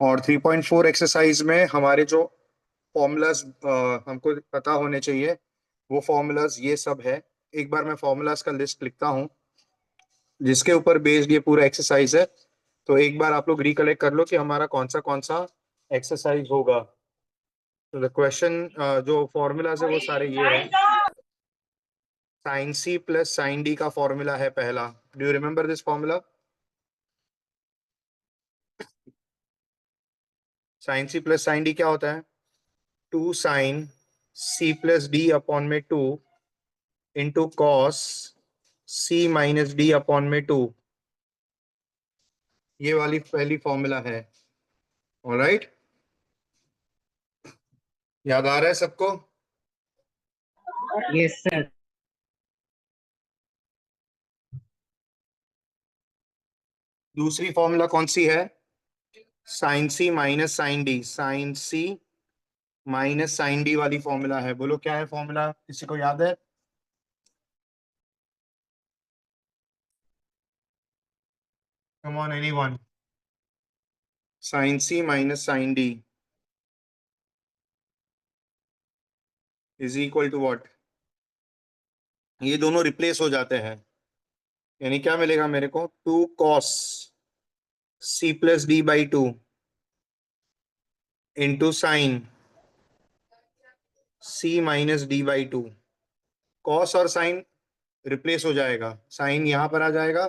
और 3.4 एक्सरसाइज में हमारे जो फॉर्मूलाज हमको पता होने चाहिए, वो फॉर्मूलाज ये सब है। एक बार मैं फॉर्मूलाज का लिस्ट लिखता हूँ जिसके ऊपर बेस्ड ये पूरा एक्सरसाइज है। तो एक बार आप लोग रिकलेक्ट कर लो कि हमारा कौन सा एक्सरसाइज होगा। तो द क्वेश्चन, जो फॉर्मूलाज है वो सारे ये है। Sine C plus sine D का फॉर्मूला है पहला। Do you remember this formula? Sine C plus sine D क्या होता है? 2 sin C+D/2 into cos C-D/2। ये वाली पहली फॉर्मूला है। ऑलराइट, याद आ रहा है सबको? Yes sir. दूसरी फॉर्मूला कौन सी है? Sine C minus sine D. Sine C minus sine D वाली फॉर्मूला है। बोलो क्या है फॉर्मूला, किसी को याद है? Come on anyone. Sine C minus sine D is equal to what? ये दोनों रिप्लेस हो जाते हैं, यानी क्या मिलेगा मेरे को? 2 cos C+D/2 into sine C-D/2। Cos और साइन रिप्लेस हो जाएगा, साइन यहां पर आ जाएगा,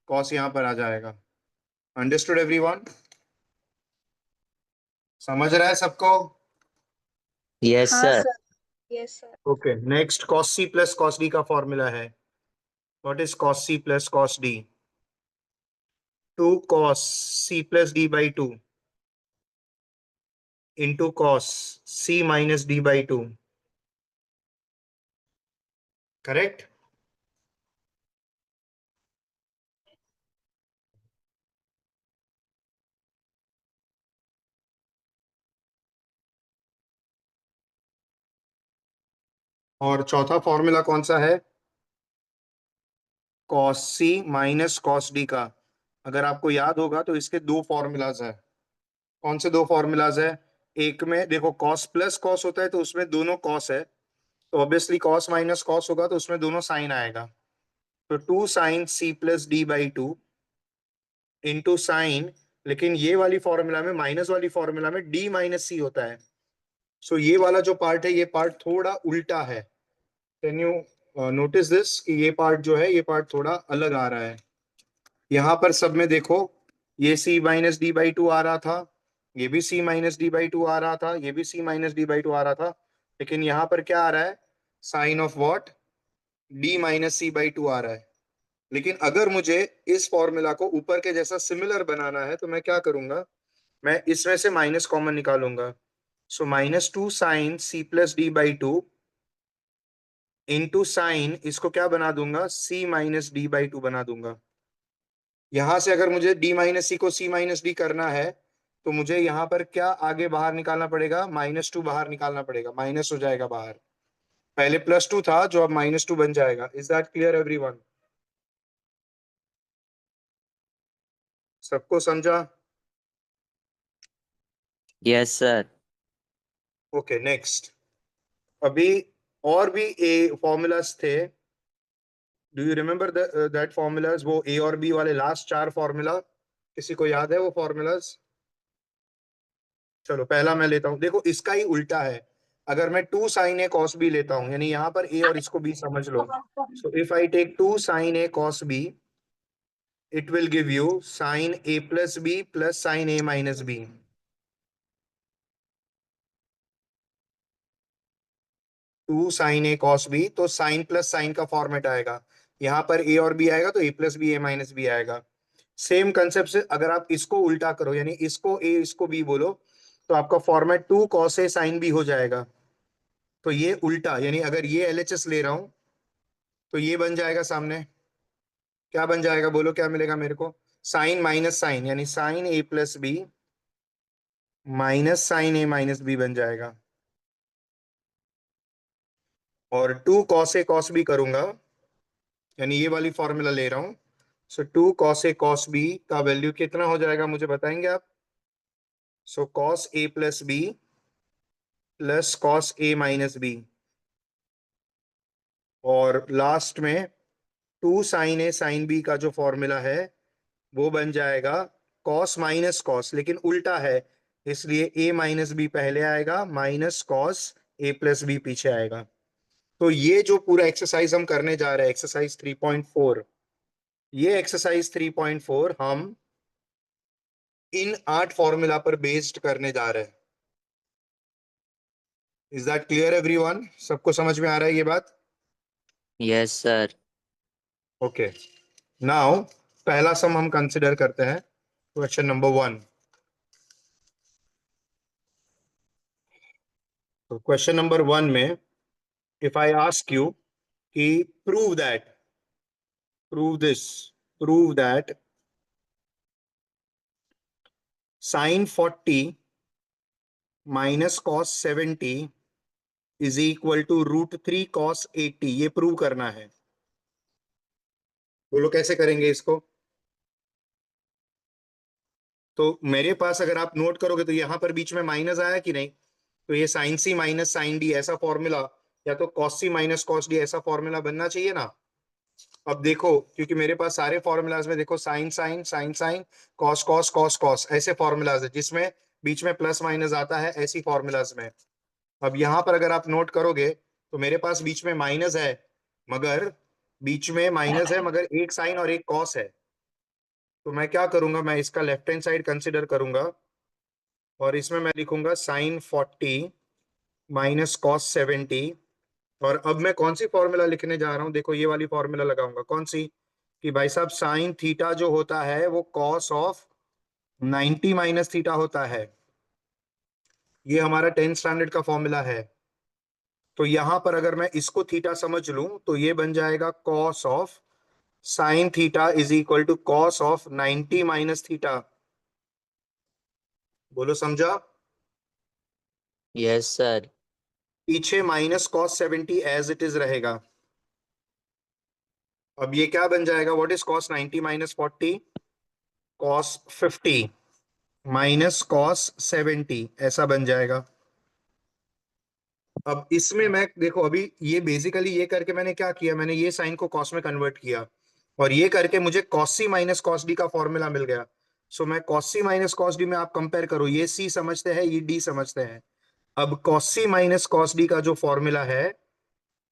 कॉस यहां पर आ जाएगा। Understood everyone? समझ रहा है सबको? यस हाँ sir. Sir. Yes sir. Okay, next cos C plus cos D का फॉर्मूला है। What is cos C plus cos D? 2 cos C+D/2 into cos C-D/2। Correct? और चौथा फॉर्मूला कौन सा है? Cos C minus cos D का। अगर आपको याद होगा तो इसके दो फॉर्मूलाज है। कौन से दो फॉर्मूलाज है? एक में देखो कॉस प्लस कॉस होता है तो उसमें दोनों कॉस है, तो ऑब्वियसली कॉस माइनस कॉस होगा तो उसमें दोनों साइन आएगा। तो 2 sin C+D/2 इंटू साइन, लेकिन ये वाली फॉर्मूला में, माइनस वाली फॉर्मूला में डी माइनस सी होता है। सो ये वाला जो पार्ट है, ये पार्ट थोड़ा उल्टा है। कैन यू नोटिस दिस कि ये पार्ट जो है, ये पार्ट थोड़ा अलग आ रहा है। यहाँ पर सब में देखो, ये C-D/2 आ रहा था, ये भी C-D/2 आ रहा था, ये भी C-D/2 आ रहा था, लेकिन यहाँ पर क्या आ रहा है? Sign of what? D-C/2 आ रहा है। लेकिन अगर मुझे इस फॉर्मूला को ऊपर के जैसा सिमिलर बनाना है तो मैं क्या करूंगा? मैं इसमें से माइनस कॉमन निकालूंगा। सो -2 sin C+D/2 इंटू साइन, इसको क्या बना दूंगा? C-D/2 बना दूंगा। यहां से अगर मुझे D-C को C-D करना है तो मुझे यहां पर क्या आगे बाहर निकालना पड़ेगा? -2 बाहर निकालना पड़ेगा, माइनस हो जाएगा बाहर। पहले +2 था जो अब -2 बन जाएगा। Is that clear everyone? सबको समझा? Yes sir. Okay, next. अभी और भी ए फॉर्मूलाज थे। Do you remember that formulas? वो ए और बी वाले लास्ट 4 फॉर्मूला, किसी को याद है वो फॉर्मूलाज? चलो पहला मैं लेता हूं, देखो इसका ही उल्टा है। अगर मैं 2 sin A cos B लेता हूं, यानी यहां पर ए और इसको बी समझ लो। So if I take 2 sin A cos B, it will give you sin A+B plus sin A-B। 2 sin A cos B, तो साइन प्लस साइन का फॉर्मेट आएगा। यहां पर ए और बी आएगा तो A+B A-B आएगा। सेम कंसेप्ट से अगर आप इसको उल्टा करो, यानी इसको ए इसको बी बोलो, तो आपका format 2 cos A sin B हो जाएगा। तो ये उल्टा, यानी अगर ये LHS ले रहा हूं तो ये बन जाएगा सामने। क्या बन जाएगा बोलो, क्या मिलेगा मेरे को? साइन माइनस साइन, यानी sin A+B minus sin A-B बन जाएगा। और 2 cos A cos B करूंगा, यानी ये वाली फॉर्मूला ले रहा हूं। So 2 cos A cos B का वैल्यू कितना हो जाएगा मुझे बताएंगे आप? So cos A plus B plus cos A minus B, और लास्ट में two sine A sine B का जो फॉर्मूला है वो बन जाएगा कॉस माइनस कॉस, लेकिन उल्टा है, इसलिए ए माइनस बी पहले आएगा, minus cos A plus B पीछे आएगा। तो ये जो पूरा एक्सरसाइज हम करने जा रहे हैं, एक्सरसाइज 3.4, ये एक्सरसाइज 3.4 हम इन 8 फॉर्मूला पर बेस्ड करने जा रहे हैं। Is that clear everyone? सबको समझ में आ रहा है ये बात? Yes, sir. ओके, नाउ पहला सम हम कंसिडर करते हैं, क्वेश्चन नंबर 1। तो क्वेश्चन नंबर 1 में इफ आई आस्क यू कि prove that sine 40 minus cos 70 is equal to √3 cos 80, ये प्रूव करना है। बोलो कैसे करेंगे इसको? तो मेरे पास अगर आप नोट करोगे तो यहां पर बीच में माइनस आया कि नहीं, तो ये sine C minus sine D ऐसा फॉर्मूला, या तो cos C minus cos D ऐसा फॉर्मूला बनना चाहिए ना। अब देखो, क्योंकि मेरे पास सारे फॉर्मूलाज में देखो sine sine sine sine, cos cos cos cos ऐसे फॉर्मूलाज है जिसमें बीच में प्लस माइनस आता है, ऐसी फॉर्मूलाज में। अब यहां पर अगर आप नोट करोगे तो मेरे पास बीच में माइनस है, मगर एक साइन और एक कॉस है। तो मैं क्या करूंगा, मैं इसका लेफ्ट हैंड साइड कंसिडर करूंगा, और इसमें मैं लिखूंगा साइन 40 माइनस कॉस 70। और अब मैं कौन सी फॉर्मूला लिखने जा रहा हूं, देखो ये वाली फॉर्मूला लगाऊंगा, कौन सी, कि भाई साहब साइन थीटा जो होता है वो कॉस ऑफ 90 माइनस थीटा होता है। ये हमारा 10th स्टैंडर्ड का फॉर्मूला है। तो यहां पर अगर मैं इसको थीटा समझ लूं तो ये बन जाएगा cos of sine theta is equal to cos of 90 minus theta. बोलो समझा? Yes, sir. पीछे minus cos 70 as it is रहेगा। अब ये क्या बन जाएगा, what is cos 90 minus 40? Cos 50 minus cos 70 ऐसा बन जाएगा। अब इसमें मैं देखो, अभी ये बेसिकली ये करके मैंने क्या किया, मैंने ये साइन को कॉस में कन्वर्ट किया, और ये करके मुझे cos C minus cos D का फॉर्मूला मिल गया। सो मैं cos C minus cos D में आप कंपेयर करो, ये सी समझते हैं, ये डी समझते हैं। अब cos C minus cos D का जो फॉर्मूला है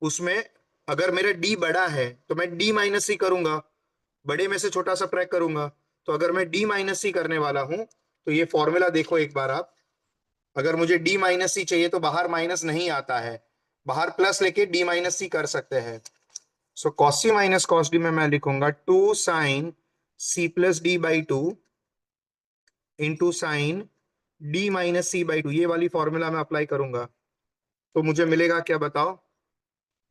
उसमें अगर मेरा डी बड़ा है तो मैं डी माइनस सी करूंगा, बड़े में से छोटा सा प्रैक करूंगा। तो अगर मैं डी माइनस सी करने वाला हूं तो ये फॉर्मूला देखो एक बार आप, अगर मुझे डी माइनस सी चाहिए तो बाहर माइनस नहीं आता है, बाहर प्लस लेके डी माइनस सी कर सकते हैं। So cos C minus cos D में मैं लिखूंगा 2 sign C plus D by 2 into sine D minus C by 2, ये वाली फॉर्मूला मैं अप्लाई करूंगा तो मुझे मिलेगा क्या बताओ,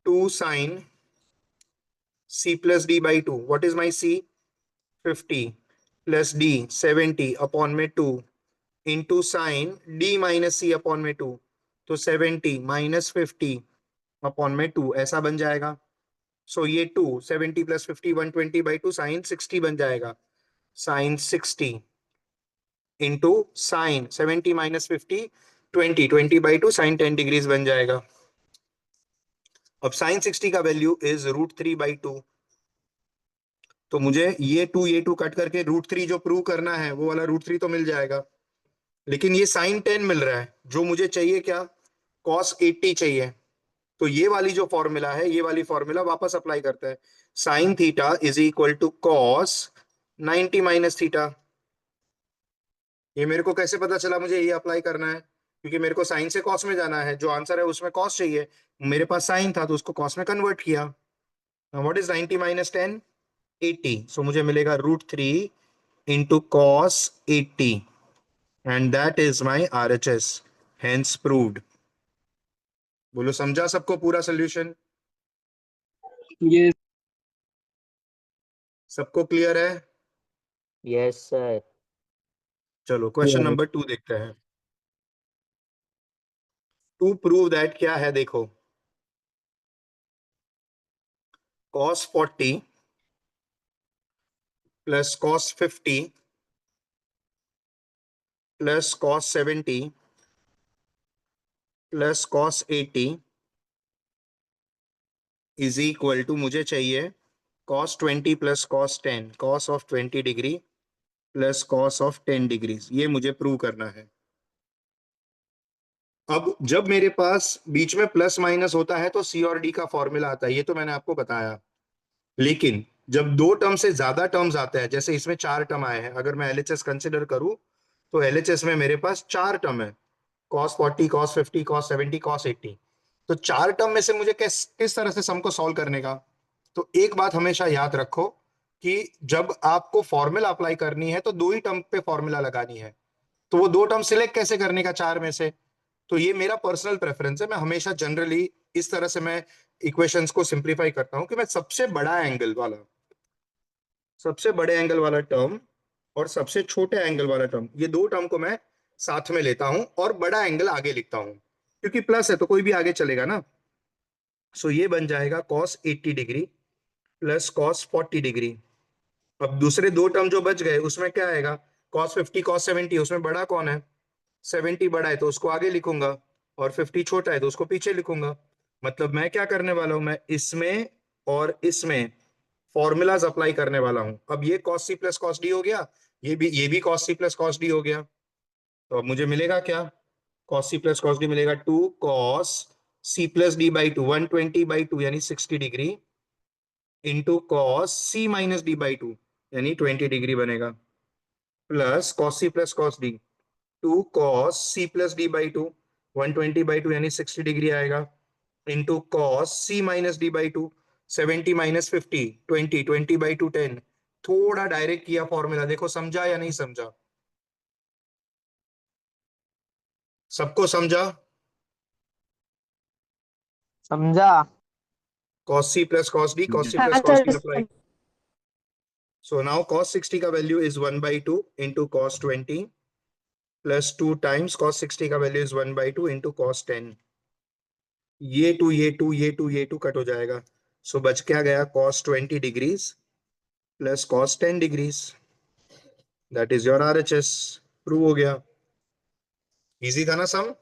2 sign C plus D by 2, what is my C, 50 plus D 70 upon में 2 into sine D minus C upon में 2, तो 70 माइनस 50 अपॉन में 2 ऐसा बन जाएगा। सो ये 270 प्लस 50 120 बाई 2 साइन 60 बन जाएगा, sine 60 into sine 70 minus 50 20 by 2 sine 10 degrees बन जाएगा। अब साइन 60 का वैल्यू इज √3/2, तो मुझे ये टू कट करके √3 जो प्रूव करना है वो वाला √3 तो मिल जाएगा, लेकिन ये साइन 10 मिल रहा है, जो मुझे चाहिए क्या, कॉस 80 चाहिए। तो ये वाली जो फॉर्मूला है, ये वाली फॉर्मूला वापस अप्लाई करते हैं, sine theta is equal to cos 90 minus theta. ये मेरे को कैसे पता चला मुझे ये अप्लाई करना है, क्योंकि मेरे को साइन से कॉस में जाना है, जो आंसर है उसमें कॉस चाहिए, मेरे पास साइन था तो उसको कॉस में कन्वर्ट किया। व्हाट इज 90 माइनस 10, 80, सो मुझे मिलेगा √3 into cos 80, and that is my RHS, hence proved. बोलो समझा सबको पूरा सोल्यूशन? ये सबको क्लियर है? Yes, sir. चलो क्वेश्चन नंबर 2 देखते हैं। टू प्रूव दैट क्या है, देखो, cos 40 plus cos 50 plus cos 70 plus cos 80 is equal to, मुझे चाहिए cos 20 plus cos 10, cos of 20 degree plus cos of 10 degrees, ये मुझे प्रूव करना है। अब जब मेरे पास बीच में प्लस माइनस होता है तो सी और डी का फॉर्मूला आता है, ये तो मैंने आपको बताया। लेकिन जब दो टर्म से ज्यादा टर्म्स आते हैं, जैसे इसमें 4 टर्म आए हैं, अगर मैं एलएचएस कंसिडर करूं तो एलएचएस में मेरे पास 4 टर्म है, कॉस 40 कॉस 50 कॉस 70 कॉस 80। तो 4 टर्म में से मुझे किस किस तरह से सम को सॉल्व करने का। तो एक बात हमेशा याद रखो कि जब आपको फॉर्मूला अप्लाई करनी है तो दो ही टर्म पे फॉर्मूला लगानी है। तो वो दो टर्म सिलेक्ट कैसे करने का 4 में से, तो ये मेरा पर्सनल प्रेफरेंस है। मैं हमेशा जनरली इस तरह से मैं इक्वेशंस को सिंप्लीफाई करता हूं कि मैं सबसे बड़े एंगल वाला टर्म और सबसे छोटे एंगल वाला टर्म, ये दो टर्म को मैं साथ में लेता हूं और बड़ा एंगल आगे लिखता हूं, क्योंकि प्लस है तो कोई भी आगे चलेगा ना। सो ये बन जाएगा cos 80 degree plus cos 40 degree. अब दूसरे दो टर्म जो बच गए उसमें क्या आएगा, कॉस 50 कॉस 70, उसमें बड़ा कौन है, 70 बड़ा है तो उसको आगे लिखूंगा और 50 छोटा है तो उसको पीछे लिखूंगा। मतलब मैं क्या करने वाला हूं, मैं इसमें और इसमें फॉर्मूलाज अप्लाई करने वाला हूं। अब ये cos C plus cos D हो गया, ये भी cos C plus cos D हो गया। तो अब मुझे मिलेगा क्या, cos C plus cos D मिलेगा 2 cos C plus D by 2, 120/2 यानी 60 degree, into cos C minus D by 2 यानी 20 डिग्री बनेगा, plus cos C plus cos D 2 cos C plus D by 2, 120/2 यानी 60 डिग्री आएगा, into cos C minus D by 2, 70 minus 50 20, 20/2 10। थोड़ा direct किया formula, देखो समझा या नहीं समझा, सबको समझा। समझा। cos c plus cos d, cos c हाँ plus cos sir. d apply. So now cos 60 का value is 1/2 into cos 20 plus 2 times cos 60 का वैल्यू इज 1/2 इंटू cos 10। ये टू कट हो जाएगा। सो बच क्या गया, cos 20 degrees plus cos 10 degrees, that is your RHS. Prove हो गया, इजी था ना सम।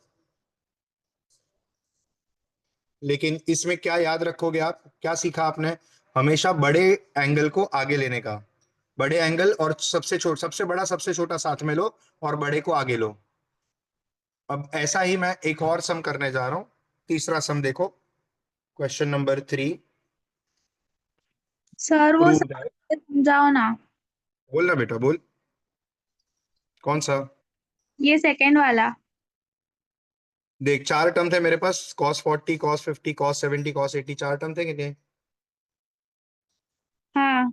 लेकिन इसमें क्या याद रखोगे आप, क्या सीखा आपने, हमेशा बड़े एंगल को आगे लेने का, बड़े एंगल और सबसे बड़ा सबसे छोटा साथ में लो और बड़े को आगे लो। अब ऐसा ही मैं एक और सम करने जा रहा हूं, तीसरा सम देखो, क्वेश्चन नंबर 3। सर वो प्रूव दैट, समझाओ ना। बोल ना बेटा बोल, कौन सा। ये सेकंड वाला। देख 4 टर्म थे मेरे पास, cos 40 cos 50 cos 70 cos 80, 4 term थे कितने। हाँ।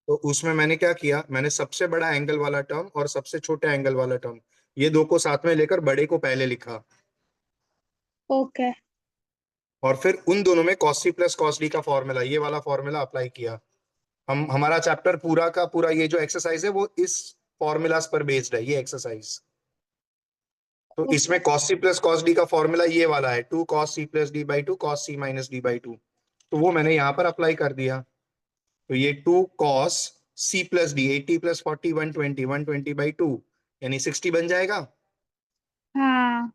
तो उसमें मैंने क्या किया, मैंने सबसे बड़ा एंगल वाला टर्म और सबसे छोटे एंगल वाला टर्म, ये दो को साथ में लेकर बड़े को पहले लिखा, ओके। और फिर उन दोनों में cos c plus cos d का फॉर्मूला, ये वाला फॉर्मूला अप्लाई किया। हमारा चैप्टर पूरा का पूरा ये जो एक्सरसाइज है वो इस फॉर्मूलाज पर बेस्ड है, ये एक्सरसाइज। तो इसमें cos c plus cos d का फॉर्मूला ये वाला है, 2 cos c plus D by 2 cos c minus D by 2। तो वो मैंने यहाँ पर अप्लाई कर दिया। तो ये 2 cos c plus D, 80 plus 40 120, 120/2 यानी 60 बन जाएगा, हाँ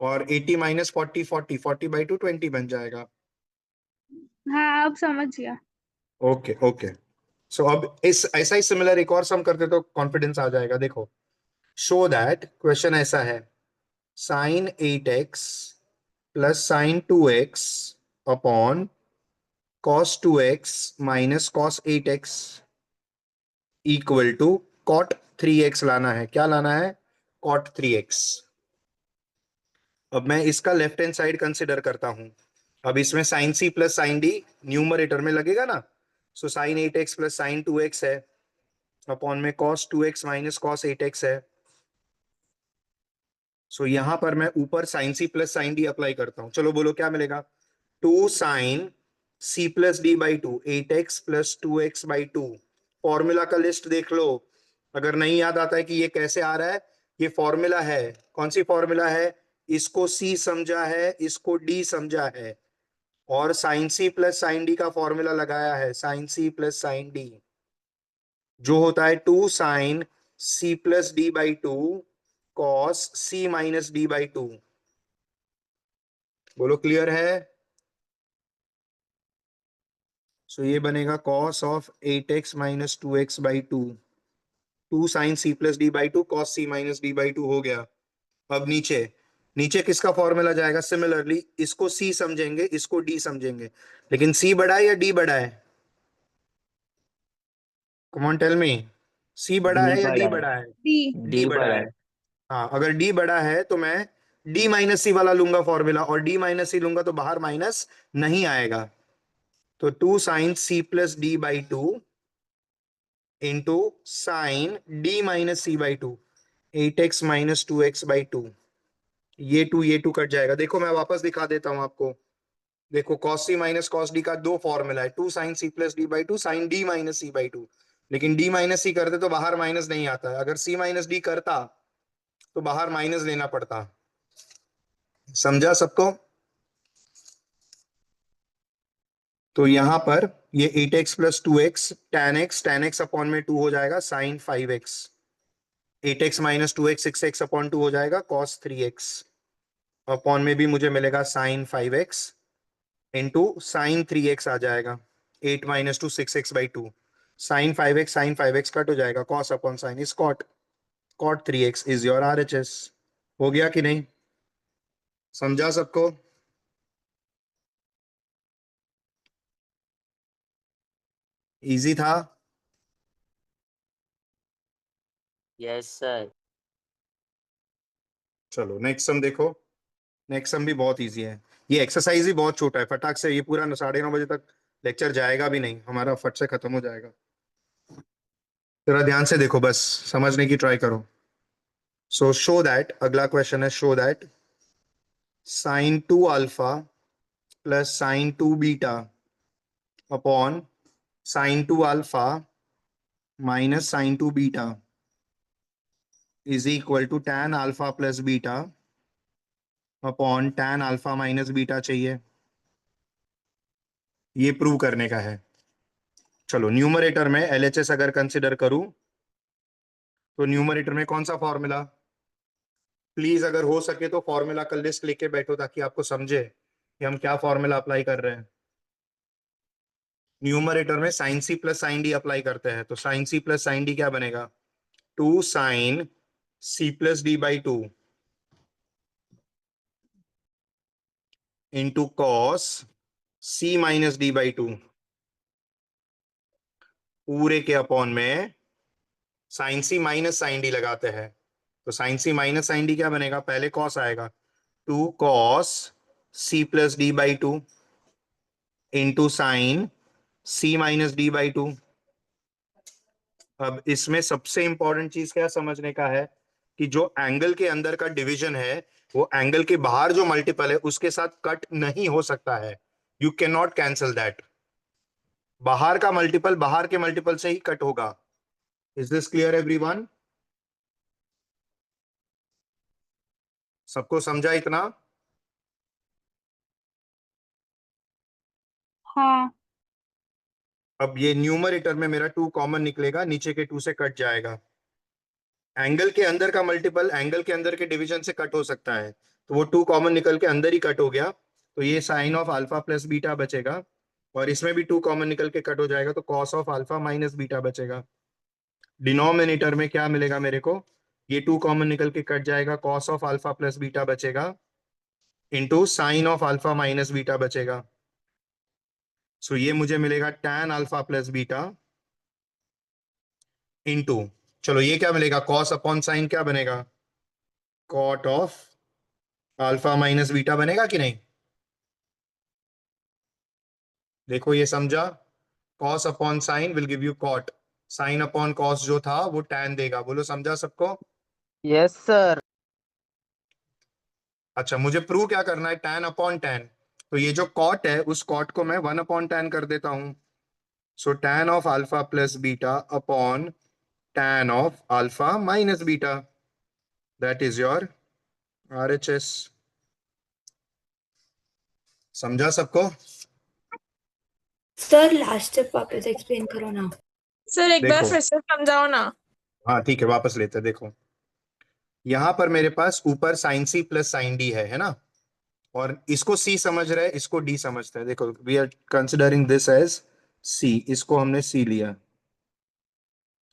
और 80 माइनस 40 40, 40/2 20 बन जाएगा। हाँ अब समझ गया। Okay okay. सो अब इस ऐसा ही सिमिलर एक और सम करते तो कॉन्फिडेंस आ जाएगा। देखो, शो दैट, क्वेश्चन ऐसा है, sine 8x plus sine 2x upon cos 2x minus cos 8x equal to cot 3x लाना है। क्या लाना है, कॉट 3x। अब मैं इसका लेफ्ट हैंड साइड कंसिडर करता हूं। अब इसमें sine C plus sine D numerator में लगेगा ना, so sine 8x plus sine 2x है, अपॉन में cos 2x minus cos 8x है। सो यहां पर मैं ऊपर sine C plus sine D apply करता हूं, चलो बोलो क्या मिलेगा, 2 sign C plus D by 2, 8x plus 2x/2। Formula का लिस्ट देख लो, अगर नहीं याद आता है कि ये कैसे आ रहा है, ये फॉर्मूला है, कौन सी फॉर्मूला है, इसको सी समझा है, इसको डी समझा है, और sine C plus sine D का फॉर्मूला लगाया है, sine C plus sine D जो होता है 2 sign C plus D by 2 cos c minus D by two. बोलो क्लियर है? सो ये बनेगा cos of 8x minus 2x by two, 2 sine c plus D by two cos c minus D by two हो गया। अब नीचे नीचे किसका फॉर्मूला जाएगा? सिमिलरली इसको c समझेंगे, इसको d समझेंगे, लेकिन c बड़ा है या d बड़ा है? Come on tell me, c बड़ा है या d बड़ा है? D. d D बड़ा बड़ा है। है। हाँ, अगर d बड़ा है तो मैं d माइनस सी वाला लूंगा फॉर्मूला, और d माइनस सी लूंगा तो बाहर माइनस नहीं आएगा। तो 2 sine c plus D by two into sine d minus C by two, 8x minus 2x by two. ये 2 कट जाएगा। देखो मैं वापस दिखा देता हूं आपको। देखो cos c minus cos d का दो फॉर्मूला है, 2 sine c plus D by two, sine d minus C by two. लेकिन d माइनस सी करते तो बाहर माइनस नहीं आता है, अगर c माइनस डी करता तो बाहर माइनस लेना पड़ता। समझा सबको? तो यहां पर ये 8x plus 2x tan x upon में 2 हो जाएगा sign 5x, 8x minus 2x 6x upon 2 हो जाएगा cos 3x, अपॉन में भी मुझे मिलेगा sign 5x into sine 3x आ जाएगा, 8 minus 2 6x by two, sine 5x cut हो जाएगा, cos upon sine is cot, cot 3x is your RHS। हो गया कि नहीं? समझा सबको? इजी था? Yes, sir. चलो नेक्स्ट सम देखो। नेक्स्ट सम भी बहुत इजी है। ये एक्सरसाइज भी बहुत छोटा है, फटाक से ये पूरा 9:30 तक लेक्चर जाएगा भी नहीं, हमारा फट से खत्म हो जाएगा। जरा ध्यान से देखो, बस समझने की ट्राई करो। सो शो दैट, अगला क्वेश्चन है, show that sine 2 alpha plus sine 2 beta upon sine 2 alpha minus sine 2 beta is equal to tan alpha plus beta upon tan alpha minus beta चाहिए। ये प्रूव करने का है। चलो numerator में LHS अगर कंसिडर करूं तो न्यूमरेटर में कौन सा फॉर्मूला? प्लीज अगर हो सके तो फॉर्मूला का लिस्ट लेके बैठो ताकि आपको समझे कि हम क्या फॉर्मूला अप्लाई कर रहे हैं। न्यूमरेटर में sine C plus sine D apply करते हैं, तो sine C plus sine D क्या बनेगा? 2 sign C plus D by two into cos C minus D by two पूरे के अपॉन में sine C minus sine D लगाते हैं। तो sine C minus sine D क्या बनेगा? पहले कॉस आएगा, 2 cos C plus D by two into sine C minus D by to. अब इसमें सबसे इंपॉर्टेंट चीज क्या समझने का है कि जो एंगल के अंदर का डिवीजन है वो एंगल के बाहर जो मल्टीपल है उसके साथ कट नहीं हो सकता है। You can not cancel that. बाहर का मल्टीपल बाहर के मल्टीपल से ही कट होगा। Is this clear everyone? सबको समझा इतना? हाँ। अब ये न्यूमरेटर में मेरा 2 कॉमन निकलेगा, नीचे के 2 से कट जाएगा। एंगल के अंदर का मल्टीपल एंगल के अंदर के डिवीजन से कट हो सकता है, तो वो 2 कॉमन निकल के अंदर ही कट हो गया, तो ये sine of alpha plus beta बचेगा, और इसमें भी 2 कॉमन निकल के कट हो जाएगा, तो cos of alpha minus beta बचेगा। डिनोमिनेटर में क्या मिलेगा मेरे को? ये 2 कॉमन निकल के कट जाएगा, cos of alpha plus beta बचेगा into sine of alpha minus beta बचेगा। सो ये मुझे मिलेगा tan alpha plus beta into, चलो ये क्या मिलेगा? कॉस अपॉन साइन क्या बनेगा? Cot of alpha minus beta बनेगा कि नहीं? देखो ये समझा? Cos upon sine will give you cot, sine upon cos जो था वो tan देगा। बोलो समझा सबको? Yes, sir. अच्छा, मुझे प्रूव क्या करना है? tan अपॉन tan, तो ये जो कॉट है उस कॉट को मैं 1 अपॉन tan कर देता हूं। सो tan of alpha plus beta upon tan of alpha minus beta, that is your RHS। समझा सबको? सर लास्ट स्टेप वापस एक्सप्लेन करो ना। सर एक बार देखो, फिर से समझाओ ना। हाँ ठीक है, वापस लेते हैं। देखो यहां पर मेरे पास ऊपर sine C plus sine D है ना, और इसको सी समझ रहे हैं, इसको डी समझते हैं। देखो we are considering this as C, इसको हमने सी लिया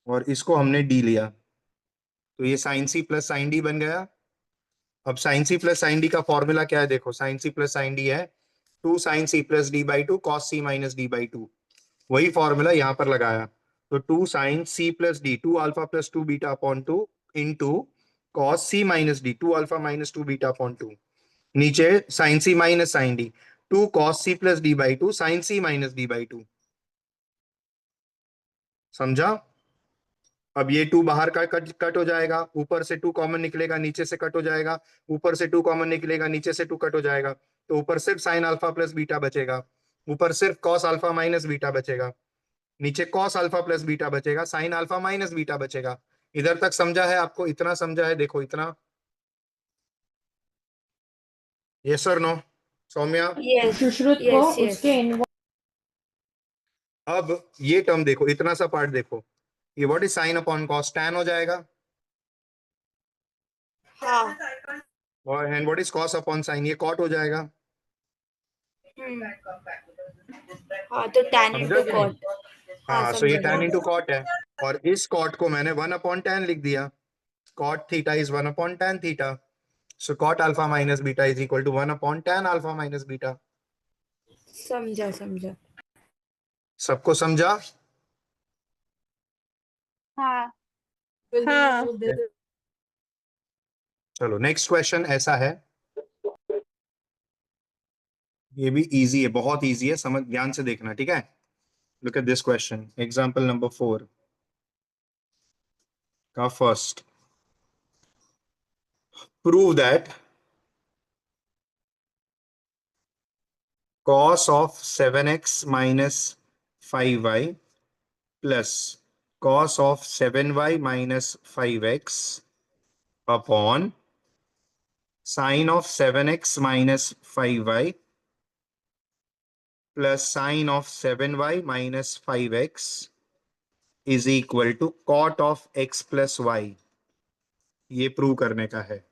और इसको हमने डी लिया, तो ये sine C plus sine D बन गया। अब sine C plus sine D का फॉर्मूला क्या है, देखो sine C plus sine D है 2 sin c + d/2 cos c - d/2, वही फॉर्मूला यहां पर लगाया। तो 2 sin c + d 2α + 2β/2 into cos c - d 2α - 2β/2, नीचे sin c - sin d 2 cos c + d/2 sin c - d/2। समझा? अब ये 2 बाहर का कट कट हो जाएगा, ऊपर से 2 कॉमन निकलेगा, नीचे से कट हो जाएगा, ऊपर से 2 कॉमन निकलेगा, नीचे से 2 कट हो जाएगा, तो ऊपर सिर्फ sin α + बीटा बचेगा, ऊपर सिर्फ cos α - बीटा बचेगा, नीचे cos α + बीटा बचेगा, sin α - बीटा बचेगा। इधर तक समझा है आपको? इतना समझा है? देखो इतना, यस और नो सौम्या? Yes. सुश्रुत को Yes. Yes. उसके इन्वॉल्व अब ये टर्म देखो, इतना सा पार्ट देखो, ये what is sign upon cos, tan हो जाएगा, हाँ. और and what is cos upon sign, ये कॉट हो जाएगा। हाँ तो tan समझा into कि नहीं? cot. हाँ, सो ये समझा tan समझा. इंटू कॉट है, और इस कॉट को मैंने 1/tan लिख दिया, cot theta is 1/tan theta, so cot alpha minus beta is equal to 1/tan alpha minus beta. समझा समझा. सबको समझा? हाँ हाँ चलो नेक्स्ट क्वेश्चन ऐसा है, ये भी इजी है, बहुत इजी है, समझ ध्यान से देखना, ठीक है? Look at this question, example number 4 का first, prove that cos of 7x minus 5y plus cos of 7y minus 5x upon sin of 7x minus 5y plus sin of 7y minus 5x is equal to cot of x plus y। ये prove करने का है।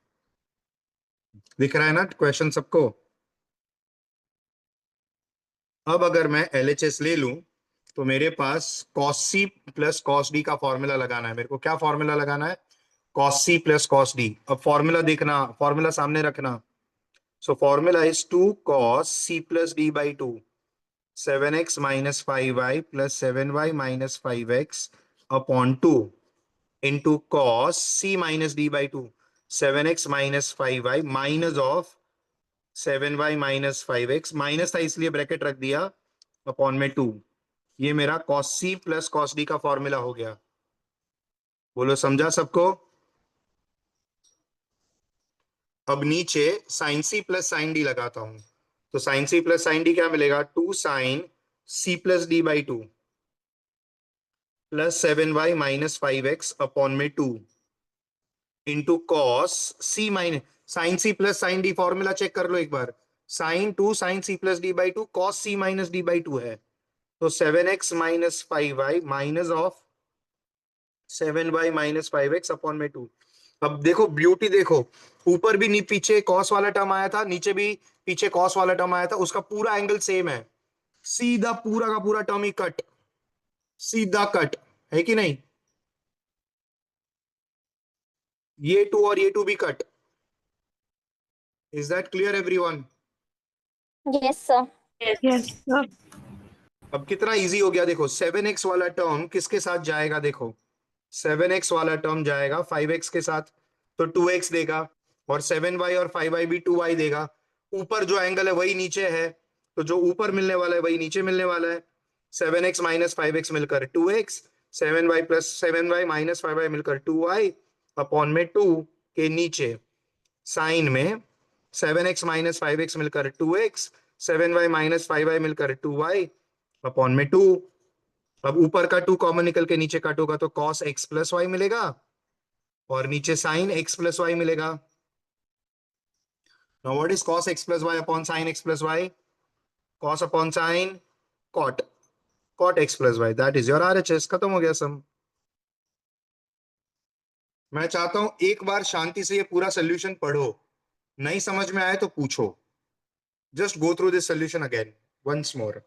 दिख रहा है ना question सबको? अब अगर मैं LHS ले लूं तो मेरे पास cos c plus cos d का फॉर्मूला लगाना है। मेरे को क्या फॉर्मूला लगाना है? cos c plus cos d। अब फॉर्मूला देखना, फॉर्मूला सामने रखना। So formula is 2 cos c plus d by 2 7x minus 5y plus 7y minus 5x upon 2 into cos c minus d by 2 7x minus 5y minus of 7y minus 5x, minus था इसलिए bracket रख दिया, upon में 2। ये मेरा cos c plus cos d का formula हो गया। बोलो समझा सबको? अब नीचे sin c plus sin d लगाता हूं, तो sin c plus sin d क्या मिलेगा? 2 sin c plus d by 2 plus 7y minus 5x upon में 2 into cos c minus sine C plus sine D, formula check कर लो एक बार। Sine 2 sin c plus D by 2 cos c minus D by 2 है, तो 7x minus 5y minus of 7y minus 5x upon में 2। अब देखो beauty, देखो ऊपर भी पीछे कॉस वाला टर्म आया था, नीचे भी पीछे कॉस वाला टर्म आया था, उसका पूरा एंगल सेम है, सीधा पूरा का पूरा टर्म ही कट, सीधा कट है कि नहीं? ये 2 और ये 2 भी cut. Is that clear everyone? Yes sir yes sir. अब कितना इजी हो गया, देखो 7x वाला टर्म किसके साथ जाएगा, देखो 7x वाला टर्म जाएगा 5x के साथ, तो 2x देगा, और 7y और 5y भी 2y देगा। ऊपर जो एंगल है वही नीचे है, तो जो ऊपर मिलने वाला है वही नीचे मिलने वाला है। 7x माइनस 5x मिलकर 2x, 7y plus 7y minus 5y मिलकर 2y अपॉन में 2 के नीचे साइन में 7x माइनस 5x मिलकर 2x, 7y माइनस 5y मिलकर 2y अपॉन में 2। अब ऊपर का 2 कॉमन निकल के नीचे कट होगा, तो cos x प्लस वाई मिलेगा, और नीचे sin x प्लस वाई मिलेगा। Now what is cos x plus Y upon sin x plus Y? cos upon sin cot, cot x plus Y, that is your RHS। खत्म हो गया सम। मैं चाहता हूं एक बार शांति से ये पूरा सोल्यूशन पढ़ो, नहीं समझ में आए तो पूछो। Just go through this solution again once more.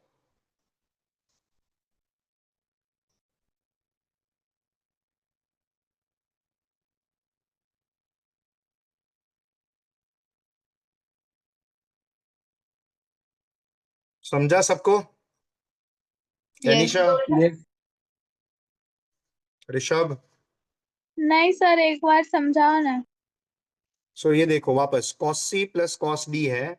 समझा सबको? यस। तनिषा, yes, ऋषभ। नहीं सर, एक बार समझाओ ना। सो ये देखो वापस cos c plus cos d है,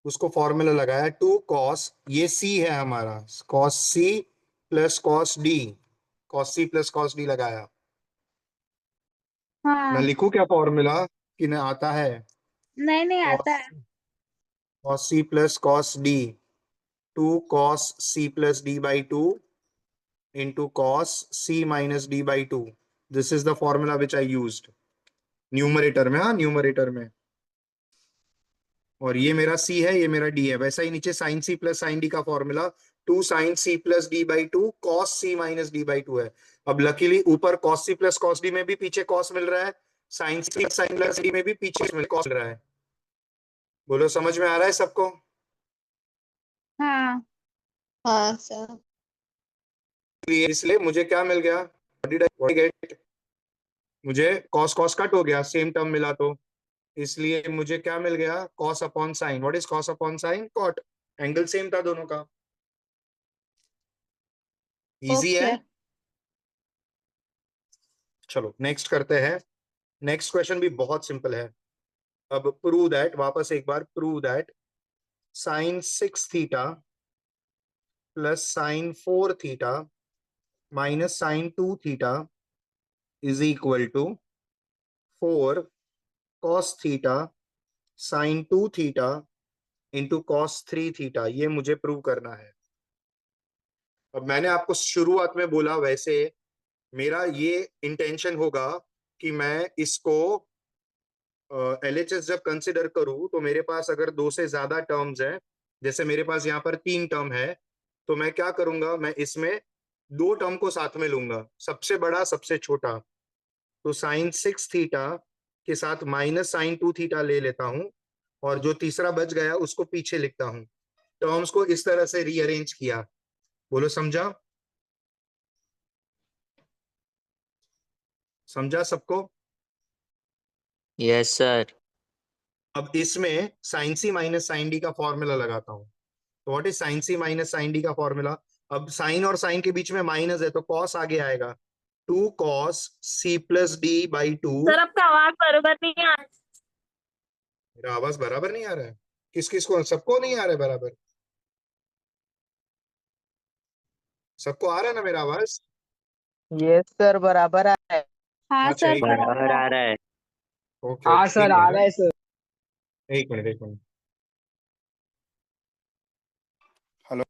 उसको फॉर्मूला लगाया 2 cos, ये c है हमारा, cos c plus cos d, cos c plus cos d लगाया। मैं हाँ। लिखूं क्या फॉर्मूला कि नहीं आता है? नहीं नहीं आता cos है। cos c plus cos d, 2 cos c plus d by 2 into cos c minus d by 2. This is the formula which I used. Numerator में, हाँ न्यूमरेटर में। और ये मेरा c है, ये मेरा d है। वैसा ही नीचे sin c plus sin d का formula 2 sin c plus d by 2 cos c minus d by 2 है। अब लकीली ऊपर cos c plus cos d में भी पीछे cos मिल रहा है, sin c sin plus d में भी पीछे cos मिल रहा है। बोलो समझ में आ रहा है सबको? हाँ। हाँ सर। इसलिए मुझे क्या मिल गया? What did I get? मुझे cos cos कट हो गया, सेम टर्म मिला तो, इसलिए मुझे क्या मिल गया? cos upon sign. What is cos upon sign? cot। Angle same था दोनों का। इजी है। ओके। चलो नेक्स्ट करते हैं। नेक्स्ट क्वेश्चन भी बहुत सिंपल है। अब प्रूव दैट, वापस एक बार prove that sine 6 theta plus sine 4 theta minus sine 2 theta is equal to 4 cos theta sine 2 theta into cos 3 theta. ये मुझे प्रूव करना है। अब मैंने आपको शुरुआत में बोला वैसे मेरा ये इंटेंशन होगा कि मैं इसको एलएचएस जब कंसिडर करूं तो मेरे पास अगर दो से ज्यादा टर्म्स हैं, जैसे मेरे पास यहाँ पर 3 टर्म है, तो मैं क्या करूंगा, मैं इसमें 2 टर्म को साथ में लूंगा, सबसे बड़ा सबसे छोटा। तो साइन 6 थीटा के साथ माइनस साइन 2 थीटा ले लेता हूं, और जो तीसरा बच गया उसको पीछे लिखता हूं। टर्म्स को इस तरह से रीअरेंज किया। बोलो समझा? समझा सबको? Yes sir. अब इसमें sine C minus sine D का फॉर्मूला लगाता हूं। तो what is sine C minus sine D का फॉर्मूला? अब साइन और साइन के बीच में माइनस है तो कॉस आगे आएगा, 2 cos c plus D by 2। Sir आपका आवाज बरोबर नहीं आ। मेरा आवाज बराबर नहीं आ रहा है? किस किस को? सबको नहीं आ रहा है बराबर? सबको आ रहा है ना मेरा आवाज? यस सर, बराबर है। हाँ अच्छा सर, एक मिनट, बराबर बराबर है। आ रहा है। ओके हाँ ओके, सर एक आ मिनट, रहा है सर। एक मिनट, एक मिनट। हेलो।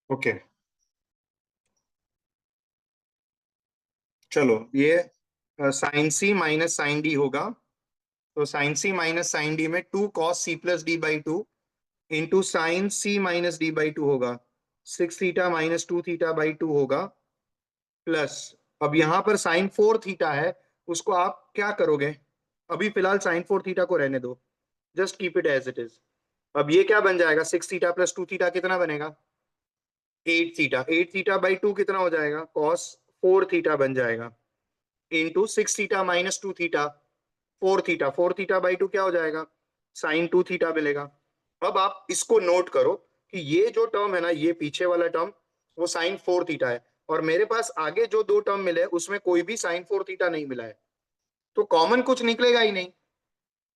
ओके चलो, ये sine C minus sine D होगा। तो sine C minus sine D में 2 cos c plus D by 2 into sine C minus D by 2 होगा, 6 थीटा माइनस 2 थीटा बाई 2 होगा, प्लस अब यहां पर साइन 4 थीटा है, उसको आप क्या करोगे? अभी फिलहाल साइन 4 थीटा को रहने दो, just keep it as it is. अब ये क्या बन जाएगा? 6 थीटा प्लस 2 थीटा कितना बनेगा? 8 थीटा। 8 थीटा बाई 2 कितना हो जाएगा? cos 4 थीटा बन जाएगा, into 6 theta minus 2 theta 4 theta. 4 theta by 2 क्या हो जाएगा? साइन 2 थीटा मिलेगा। अब आप इसको नोट करो कि ये जो टर्म है ना, ये पीछे वाला टर्म वो साइन 4 थीटा है, और मेरे पास आगे जो 2 टर्म मिले उसमें कोई भी साइन 4 थीटा नहीं मिला है, तो कॉमन कुछ निकलेगा ही नहीं।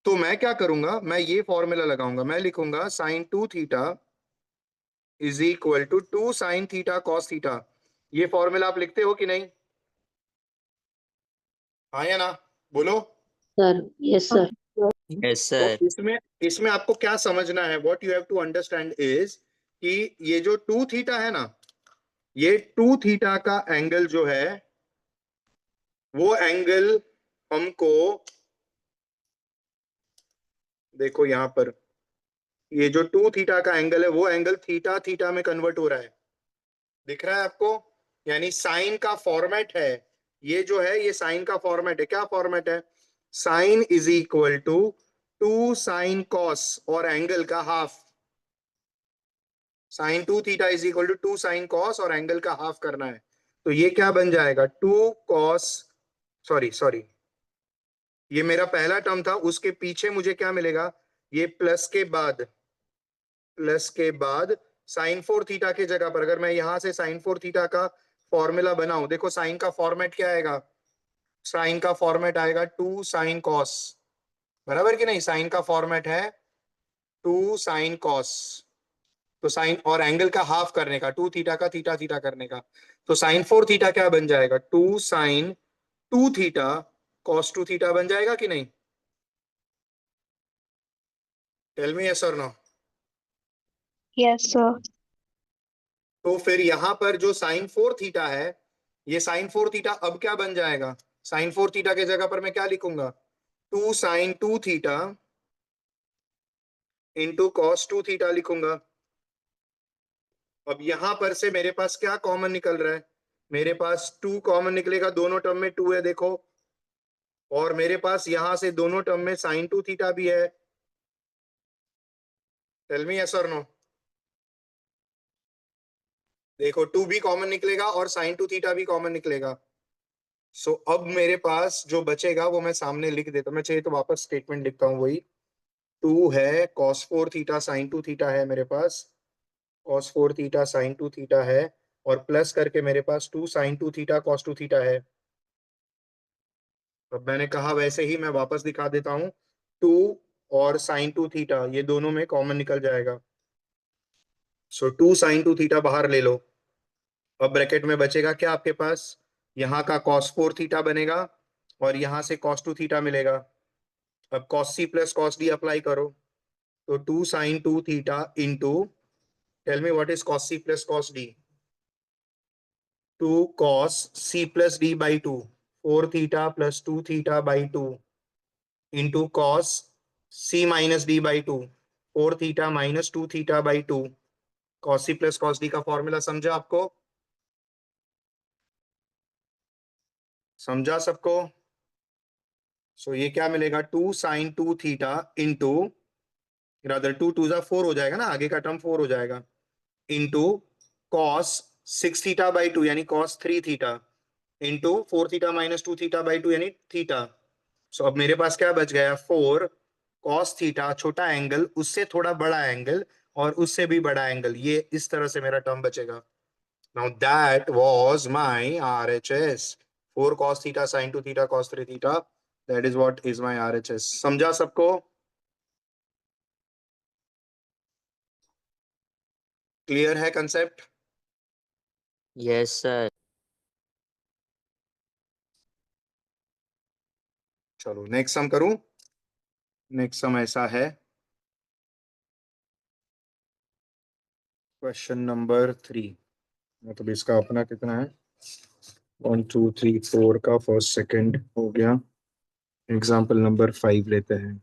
तो मैं क्या करूंगा, मैं ये फॉर्मूला लगाऊंगा, मैं लिखूंगा sine 2 theta is equal to 2 sine theta cos theta. ये फॉर्मूला आप लिखते हो कि नहीं? हाँ या ना, बोलो। Sir yes sir. यस तो सर। इसमें इसमें आपको क्या समझना है, what you have to understand is कि ये जो 2 थीटा है ना, ये 2 थीटा का एंगल जो है वो एंगल हमको, देखो यहां पर ये जो 2 थीटा का एंगल है वो एंगल थीटा थीटा में कन्वर्ट हो रहा है, दिख रहा है आपको? यानी साइन का फॉर्मेट है, ये जो है ये साइन का फॉर्मेट है। क्या फॉर्मेट है? Sine is equal to 2 sine cos और एंगल का half. Sine 2 theta is equal to 2 sine cos और एंगल का हाफ करना है। तो ये क्या बन जाएगा, 2 कॉस, सॉरी सॉरी, ये मेरा पहला टर्म था, उसके पीछे मुझे क्या मिलेगा, ये प्लस के बाद साइन 4 थीटा की जगह पर अगर मैं यहां से साइन 4 थीटा का फॉर्मूला बनाऊं, देखो साइन का फॉर्मेट क्या आएगा, साइन का फॉर्मेट आएगा 2 साइन कॉस, बराबर कि नहीं? साइन का फॉर्मेट है 2 साइन कॉस, तो साइन और एंगल का हाफ करने का, 2 थीटा का थीटा थीटा करने का, तो साइन 4 थीटा क्या बन जाएगा, 2 साइन 2 थीटा कॉस 2 थीटा बन जाएगा कि नहीं? टेल मी यस और नो। Yes sir. तो फिर यहां पर जो साइन 4 थीटा है, ये साइन 4 थीटा अब क्या बन जाएगा, साइन 4 थीटा के जगह पर मैं क्या लिखूंगा, 2 sine 2 theta into cos 2 theta लिखूंगा। अब यहां पर से मेरे पास क्या कॉमन निकल रहा है, मेरे पास 2 कॉमन निकलेगा, दोनों टर्म में 2 है देखो, और मेरे पास यहां से दोनों टर्म में साइन 2 थीटा भी है। टेल मी यस और नो। देखो 2 भी कॉमन निकलेगा और साइन 2 थीटा भी कॉमन निकलेगा। सो अब मेरे पास जो बचेगा वो मैं सामने लिख देता हूं, मैं चाहिए तो वापस स्टेटमेंट लिखता हूँ, वही 2 है cos 4 थीटा sin 2 थीटा है मेरे पास, cos 4 थीटा sin 2 थीटा है, और प्लस करके मेरे पास 2 sin 2 थीटा cos 2 थीटा है। अब मैंने कहा वैसे ही मैं वापस दिखा देता हूँ, 2 और sin 2 थीटा ये दोनों में कॉमन निकल जाएगा, सो 2 sin 2 थीटा बाहर ले लो। अब ब्रैकेट में बचेगा क्या आपके पास, यहाँ का cos 4 थीटा बनेगा और यहाँ से cos 2 थीटा मिलेगा। अब cos c plus cos d apply करो, तो 2 sin 2 theta into, tell me what is cos c plus cos d, 2 cos c plus d by 2, 4 theta plus 2 theta by 2 into cos c minus d by 2, 4 theta minus 2 theta by 2। cos c plus cos d का formula समझा आपको? समझा सबको? सो ये क्या मिलेगा, 2 sine 2 theta into, rather 2 2 जा 4 हो जाएगा ना, आगे का टर्म 4 हो जाएगा, इंटू कॉस 6 थीटा बाई 2 यानी cos 3 theta into 4 theta minus 2 theta by 2 यानी थीटा। सो अब मेरे पास क्या बच गया, 4 कॉस थीटा, छोटा एंगल उससे थोड़ा बड़ा एंगल और उससे भी बड़ा एंगल, ये इस तरह से मेरा टर्म बचेगा। Now that was my RHS, 4 cos theta sin 2 theta cos 3 theta, that is what is my RHS. समझा सबको? क्लियर है कंसेप्ट? Yes sir. चलो नेक्स्ट सम करूं। नेक्स्ट सम ऐसा है, क्वेश्चन नंबर 3, मतलब इसका अपना कितना है, 1 2 3 4 का फर्स्ट सेकंड हो गया, एग्जाम्पल नंबर 5 लेते हैं।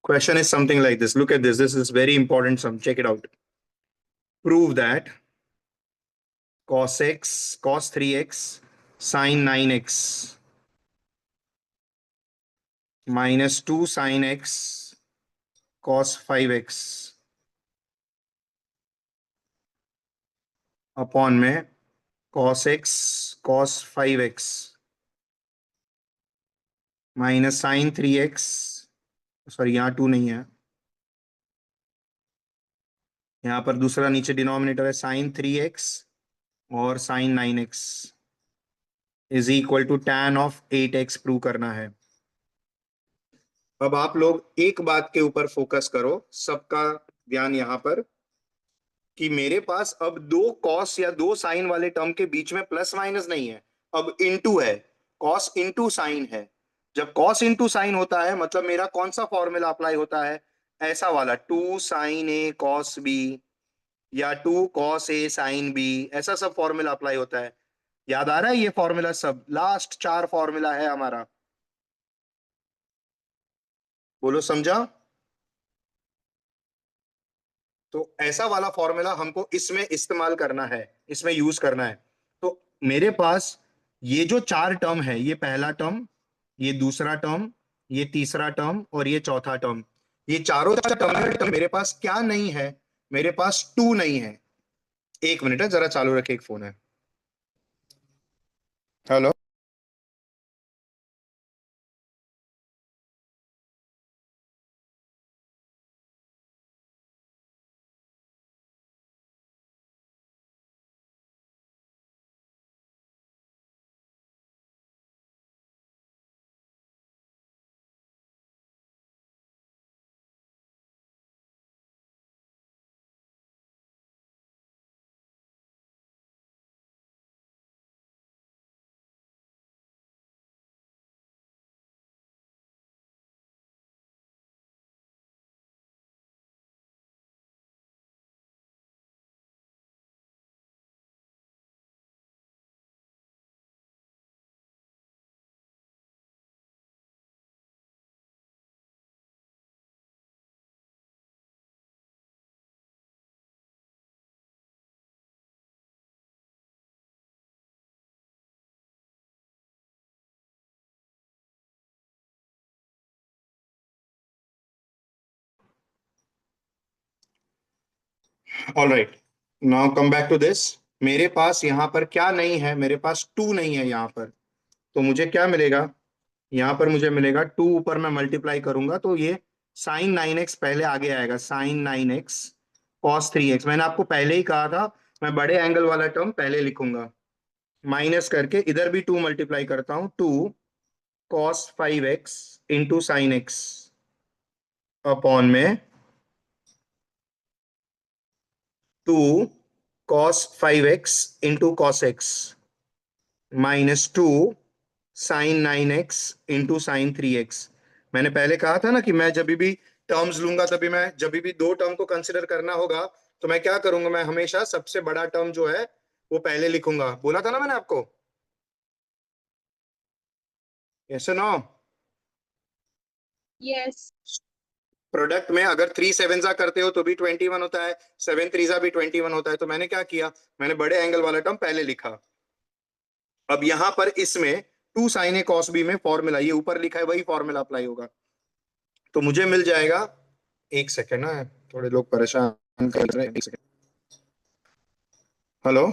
Question is something like this. Look at this. This is very important sum. Check it out. Prove that cos 3x sin 9x minus 2 sin x cos 5x upon में cos x cos 5x minus sin 3x, sorry यहाँ 2 नहीं है, यहाँ पर दूसरा नीचे denominator है sin 3x और sin 9x is equal to tan of 8x prove करना है। अब आप लोग एक बात के ऊपर फोकस करो, सबका ध्यान यहाँ पर, कि मेरे पास अब दो कॉस या दो साइन वाले टर्म के बीच में प्लस माइनस नहीं है, अब इनटू है, कॉस इनटू साइन है। जब कॉस इनटू साइन होता है मतलब मेरा कौन सा फॉर्मूला अप्लाई होता है, ऐसा वाला, 2 sin A cos B या 2 cos A sin B, ऐसा सब फॉर्मूला अप्लाई होता है। याद आ रहा है ये फॉर्मूला? सब लास्ट 4 फॉर्मूला है हमारा, बोलो समझा? तो ऐसा वाला फॉर्मूला हमको इसमें इस्तेमाल करना है, इसमें यूज करना है। तो मेरे पास ये जो 4 टर्म है, ये पहला टर्म, ये दूसरा टर्म, ये तीसरा टर्म और ये चौथा टर्म, ये चारों टर्म मेरे पास क्या नहीं है, मेरे पास 2 नहीं है। एक मिनट है, जरा चालू रखे, एक फोन है। Hello, alright, now come back to this. मेरे पास यहाँ पर क्या नहीं है, मेरे पास 2 नहीं है यहाँ पर। तो मुझे क्या मिलेगा, यहाँ पर मुझे मिलेगा 2, ऊपर मैं मल्टीप्लाई करूंगा तो ये sin 9x पहले आगे आएगा, sin 9x cos 3x। मैंने आपको पहले ही कहा था मैं बड़े एंगल वाला टर्म पहले लिखूंगा, माइनस करके इधर भी 2 मल्टीप्लाई करता हूं, 2 cos 5x into sine x upon में 2 cos 5x into cos x minus 2 sin 9x into sin 3x। मैंने पहले कहा था ना कि मैं जब भी टर्म्स लूंगा, तभी मैं जब भी दो टर्म को कंसिडर करना होगा तो मैं क्या करूंगा, मैं हमेशा सबसे बड़ा टर्म जो है वो पहले लिखूंगा। बोला था ना मैंने आपको, यस नो? यस। प्रोडक्ट में अगर 3 7 करते हो तो भी 21 होता है, 7 3 भी 21 होता है। तो मैंने क्या किया, मैंने बड़े एंगल वाला टर्म पहले लिखा। अब यहां पर इसमें 2 sin A cos B में फॉर्मूला ये ऊपर लिखा है, वही फॉर्मूला अप्लाई होगा। तो मुझे मिल जाएगा, एक सेकेंड ना, थोड़े लोग परेशान कर रहे हैं, एक सेकेंड। हेलो,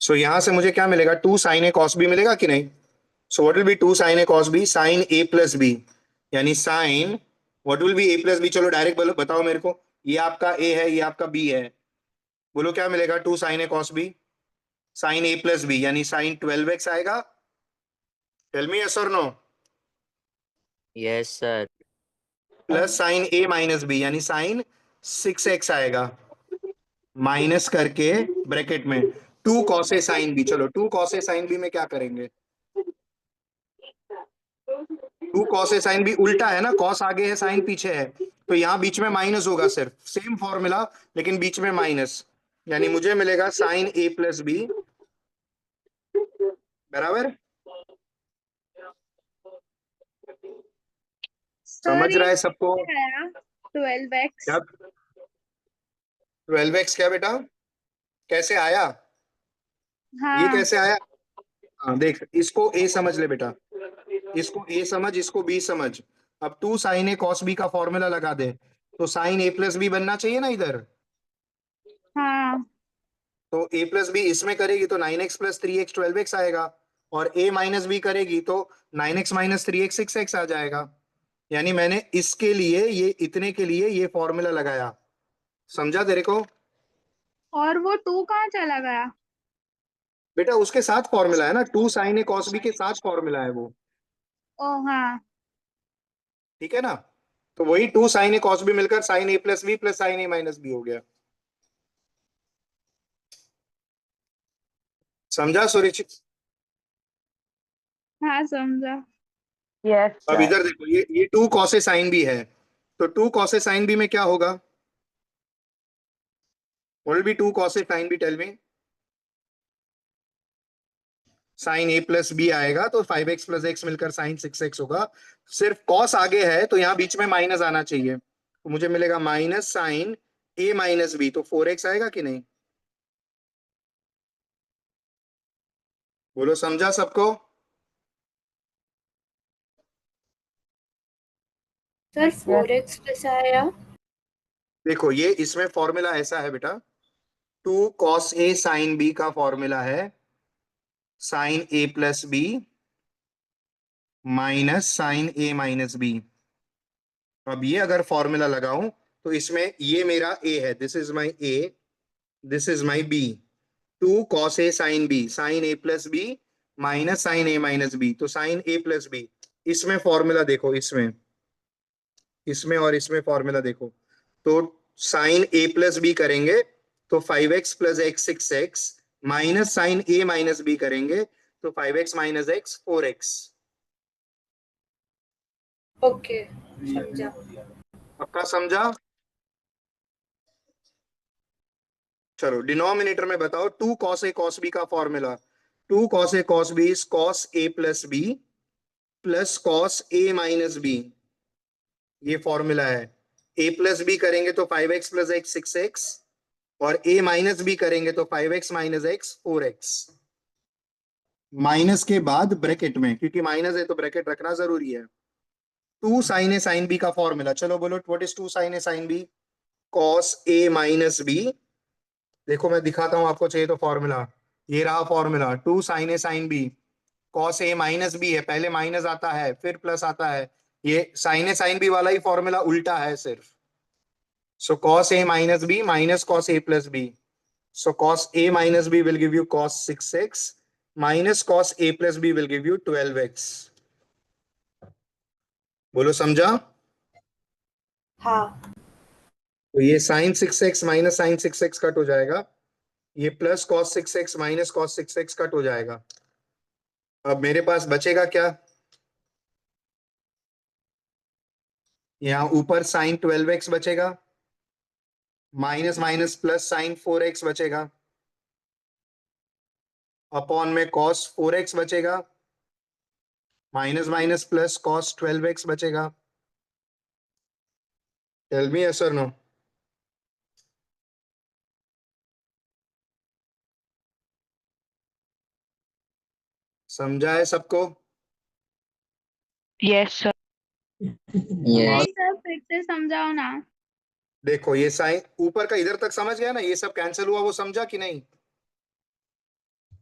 सो यहां से मुझे क्या मिलेगा, 2 sin A cos B मिलेगा कि नहीं? So what will be 2 sin A cos B, sin A plus B, यानी sine, what will be A plus B? चलो डायरेक्ट बोलो, बताओ मेरे को, ये आपका A है, ये आपका B है, बोलो क्या मिलेगा 2 sin A cos B, sine A plus B यानी साइन 12x आएगा। टेल मी यस और no? Yes, sir. Plus sine A minus B यानी साइन 6x आएगा, माइनस करके ब्रैकेट में 2 cos A sin B। चलो 2 cos A sin B में क्या करेंगे, 2 cos A sin B उल्टा है ना, कॉस आगे है साइन पीछे है, तो यहाँ बीच में माइनस होगा, सिर्फ सेम फॉर्मूला लेकिन बीच में माइनस, यानी मुझे मिलेगा साइन A प्लस बी बराबर। सर समझ ये रहा है सबको? कैसे आया 12x? क्या 12x क्या बेटा, कैसे आया? ये हाँ। कैसे आया? हाँ देख, इसको A समझ ले बेटा, इसको A समझ, इसको B समझ। अब 2 sin A cos B का फॉर्मूला लगा दे, तो साइन A प्लस बी बनना चाहिए ना इधर। हाँ। तो A प्लस बी इसमें करेगी तो 9x प्लस 3x 12x आएगा, और A माइनस बी करेगी तो 9x माइनस 3x 6x आ जाएगा। यानी मैंने इसके लिए, ये इतने के लिए ये फॉर्मूला लगाया, समझा तेरे को? और वो 2 कहाँ चला गया? बेटा उसके साथ फॉर्मूला है ना, 2 sin a cos b के साथ फॉर्मूला है वो, ओ हाँ ठीक है ना। तो वही 2 sin a cos b मिलकर sin a plus b plus sin a minus b हो गया। समझा सुरिचित? हाँ समझा। Yes, अब sir. इधर देखो, ये 2 cos a sin b है, तो 2 cos a sin b में क्या होगा? What will be 2 cos a sin b, tell me? Sine A plus B आएगा तो 5x प्लस एक्स मिलकर साइन 6x होगा। सिर्फ कॉस आगे है तो यहाँ बीच में माइनस आना चाहिए, तो मुझे मिलेगा minus sine A minus B, तो 4x आएगा कि नहीं? बोलो समझा सबको? सर 4x प्लस आया। देखो ये इसमें फॉर्मूला ऐसा है बेटा, 2 cos a sin b का फॉर्मूला है sign A plus B minus sine A minus B. अब ये अगर फॉर्मूला लगाऊं तो इसमें ये मेरा a है, this is my a, this is my b, 2 cos a sin b, sine A plus B minus sine A minus B, तो साइन ए प्लस बी। इसमें फॉर्मूला देखो, इसमें इसमें और इसमें फॉर्मूला देखो, तो साइन ए प्लस बी करेंगे तो 5x plus x 6x, minus sine A minus B करेंगे तो 5x minus x 4x। Okay समझा। पक्का समझा? चलो डिनोमिनेटर में बताओ, 2 cos a cos b का formula, 2 cos a cos b is cos a plus b plus cos a minus b, ये फॉर्मूला है। a प्लस b करेंगे तो 5x प्लस एक्स 6x, और a माइनस b करेंगे तो 5x minus x 4x। Minus के बाद bracket में, क्योंकि माइनस है तो ब्रैकेट रखना जरूरी है। 2 sin a sin b का फॉर्मूला, चलो बोलो what is 2 sin a sin b? cos a minus b। देखो मैं दिखाता हूं आपको, चाहिए तो फॉर्मूला, ये रहा formula, 2 sin a sin b, cos a minus b है, पहले माइनस आता है फिर प्लस आता है, ये sin a sin b वाला ही फॉर्मूला उल्टा है सिर्फ। सो cos a minus b minus cos a plus b, so cos a minus b will give you cos 6x minus cos a plus b will give you 12x। बोलो समझा? हाँ तो ये sin 6x minus sin 6x cut हो जाएगा, ये plus cos 6x minus cos 6x cut हो जाएगा। अब मेरे पास बचेगा क्या? यहाँ ऊपर sin 12x बचेगा, minus minus plus sin 4x बचेगा, अपॉन में cos 4x बचेगा, minus minus plus cos 12x बचेगा। टेल मी यस और नो? समझा है सबको? Yes, sir. Yes. नहीं सर फिर से समझाओ ना। देखो ये साइन ऊपर का इधर तक समझ गया ना, ये सब कैंसिल हुआ, वो समझा कि नहीं?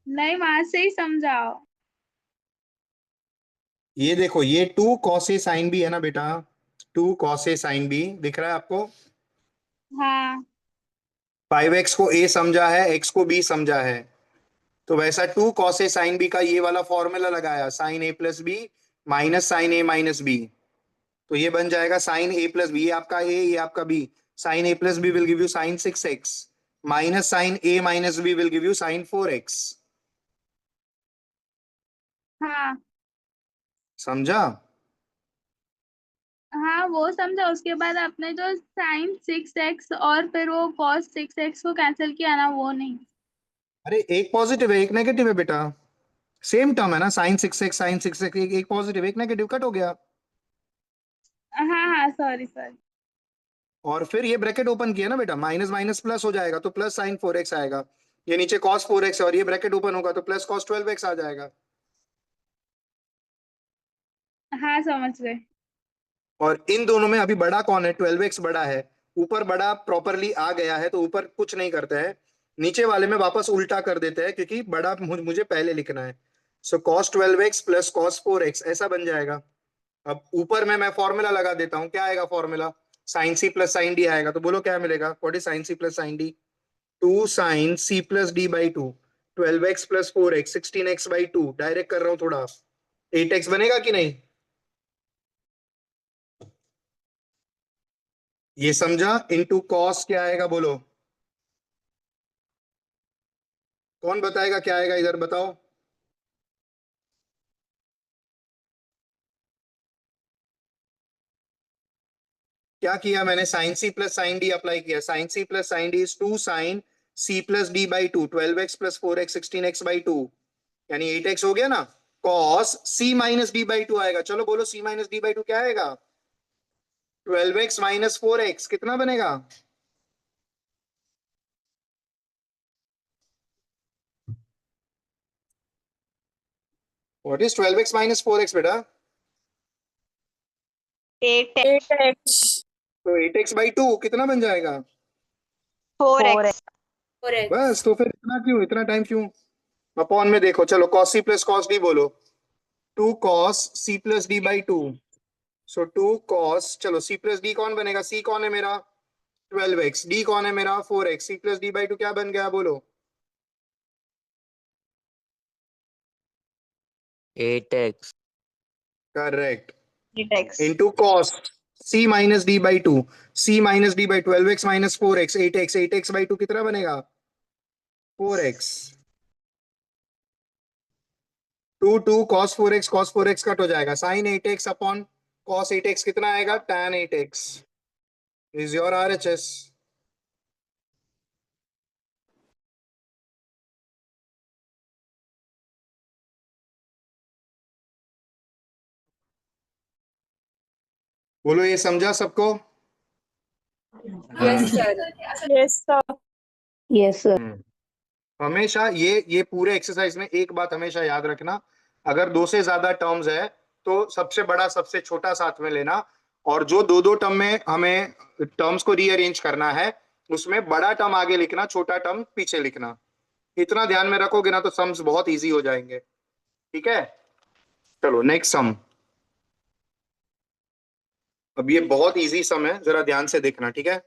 नहीं वहां से ही समझाओ। ये देखो ये 2 cos a sin b है ना बेटा, 2 cos a sin b दिख रहा है आपको? हाँ 5x को a समझा है, x को b समझा है, तो वैसा 2 cos a sin b का ये वाला फॉर्मूला लगाया, sine a plus B minus sine a minus B, तो ये बन जाएगा साइन a प्लस बी, ये आपका a ये आपका b, sine a plus B will give you sine 6x minus sine a minus B will give you sine 4x। हाँ समझा? हाँ वो समझा। उसके बाद आपने जो साइन 6x और फिर वो cos 6x को कैंसिल किया ना, वो नहीं। अरे एक पॉजिटिव है एक नेगेटिव है बेटा, सेम टर्म है ना, साइन 6x एक पॉजिटिव एक नेगेटिव कट हो गया, हाँ हाँ सॉरी सॉरी। और फिर ये ब्रैकेट ओपन किया ना बेटा, माइनस माइनस प्लस हो जाएगा तो प्लस साइन 4x आएगा, ये नीचे cos 4x है और ये ब्रैकेट ओपन होगा तो प्लस cos 12x आ जाएगा। हाँ समझ गए। और इन दोनों में अभी बड़ा कौन है? 12x बड़ा है, ऊपर बड़ा प्रॉपरली आ गया है तो ऊपर कुछ नहीं करते हैं, नीचे वाले में वापस उल्टा कर देते हैं क्योंकि बड़ा मुझे पहले लिखना है। सो cos 12x plus cos 4x ऐसा बन जाएगा। अब ऊपर में मैं फॉर्मूला लगा देता हूं, क्या आएगा formula? Sine C plus sine D आएगा, तो बोलो क्या मिलेगा? What is sine C plus sine D? 2 sign C plus D by 2। 12x plus 4x 16x/2 direct कर रहा हूं थोड़ा, 8x बनेगा कि नहीं? ये समझा? इनटू कॉस क्या आएगा बोलो, कौन बताएगा क्या आएगा, इधर बताओ। क्या किया मैंने, sine C plus sine D apply किया, sine C plus sine D is 2 sign C plus D by 2, 12x plus 4x 16x/2 यानी 8x हो गया ना। Cos C minus D by 2 आएगा, चलो बोलो सी माइनस डी बाई 2 क्या आएगा, 12x माइनस 4x कितना बनेगा? What is 12x minus 4x बेटा? 8x तो 8x/2 कितना बन जाएगा? 4x 4x बस, तो फिर इतना क्यों, इतना टाइम क्यों? अपॉन में देखो, चलो cos c plus cos d बोलो, 2 cos c plus d by 2, so 2 cos, चलो c प्लस d कौन बनेगा, c कौन है मेरा 12x, d कौन है मेरा 4x, c plus d by 2 क्या बन गया बोलो? 8x correct, 8x into cos c minus D by 2, c minus D by 12x minus 4x 8x, 8x/2 कितना बनेगा 4x, 2 cos 4x कट हो जाएगा, sign 8x upon cos 8x कितना आएगा, tan 8x is your RHS। बोलो ये समझा सबको? yes sir yes sir Yes, sir. हमेशा ये पूरे एक्सरसाइज में एक बात हमेशा याद रखना, अगर दो से ज्यादा टर्म्स है तो सबसे बड़ा सबसे छोटा साथ में लेना, और जो दो दो टर्म में हमें टर्म्स को रीअरेंज करना है उसमें बड़ा टर्म आगे लिखना, छोटा टर्म पीछे लिखना, इतना ध्यान में रखोगे ना तो सम्स बहुत इजी हो जाएंगे। ठीक है, चलो नेक्स्ट सम। अब ये बहुत इजी सम है, जरा ध्यान से देखना, ठीक है।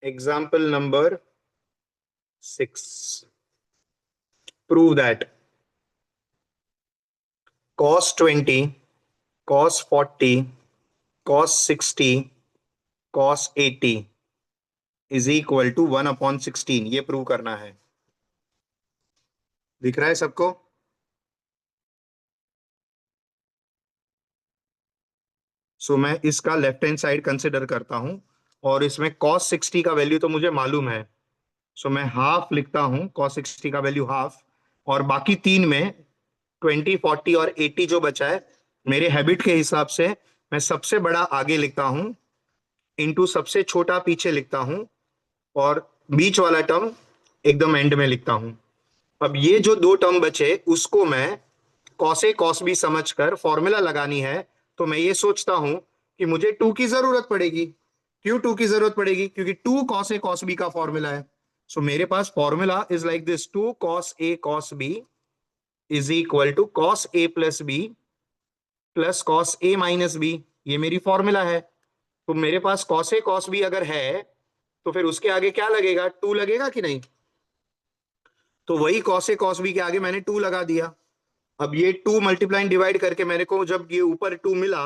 Example number 6, prove that cos 20, cos 40, cos 60, cos 80 is equal to 1/16, ये प्रूव करना है। दिख रहा है सबको? सो मैं इसका लेफ्ट हैंड साइड कंसिडर करता हूं, और इसमें cos 60 का वैल्यू तो मुझे मालूम है, सो मैं हाफ लिखता हूं, cos 60 का वैल्यू हाफ, और बाकी तीन में 20, 40 और 80 जो बचा है, मेरे हैबिट के हिसाब से मैं सबसे बड़ा आगे लिखता हूं, इनटू सबसे छोटा पीछे लिखता हूं, और बीच वाला टर्म एकदम एंड में लिखता हूं। अब ये जो दो टर्म बचे उसको मैं cos A cos B समझकर फॉर्मूला लगानी है, तो मैं ये सोचता हूं कि मुझे 2 की जरूरत पड़ेगी। क्यों 2 की जरूरत पड़ेगी? क्योंकि 2 cos A cos B का फॉर्मूला है। सो मेरे पास formula is like this, 2 cos A cos B is equal to cos A plus B plus cos A minus B, ये मेरी फॉर्मूला है। तो मेरे पास cos A cos B अगर है तो फिर उसके आगे क्या लगेगा, 2 लगेगा कि नहीं? तो वही cos A cos B के आगे मैंने 2 लगा दिया। अब ये 2 मल्टीप्लाई डिवाइड करके मेरे को जब ये ऊपर 2 मिला,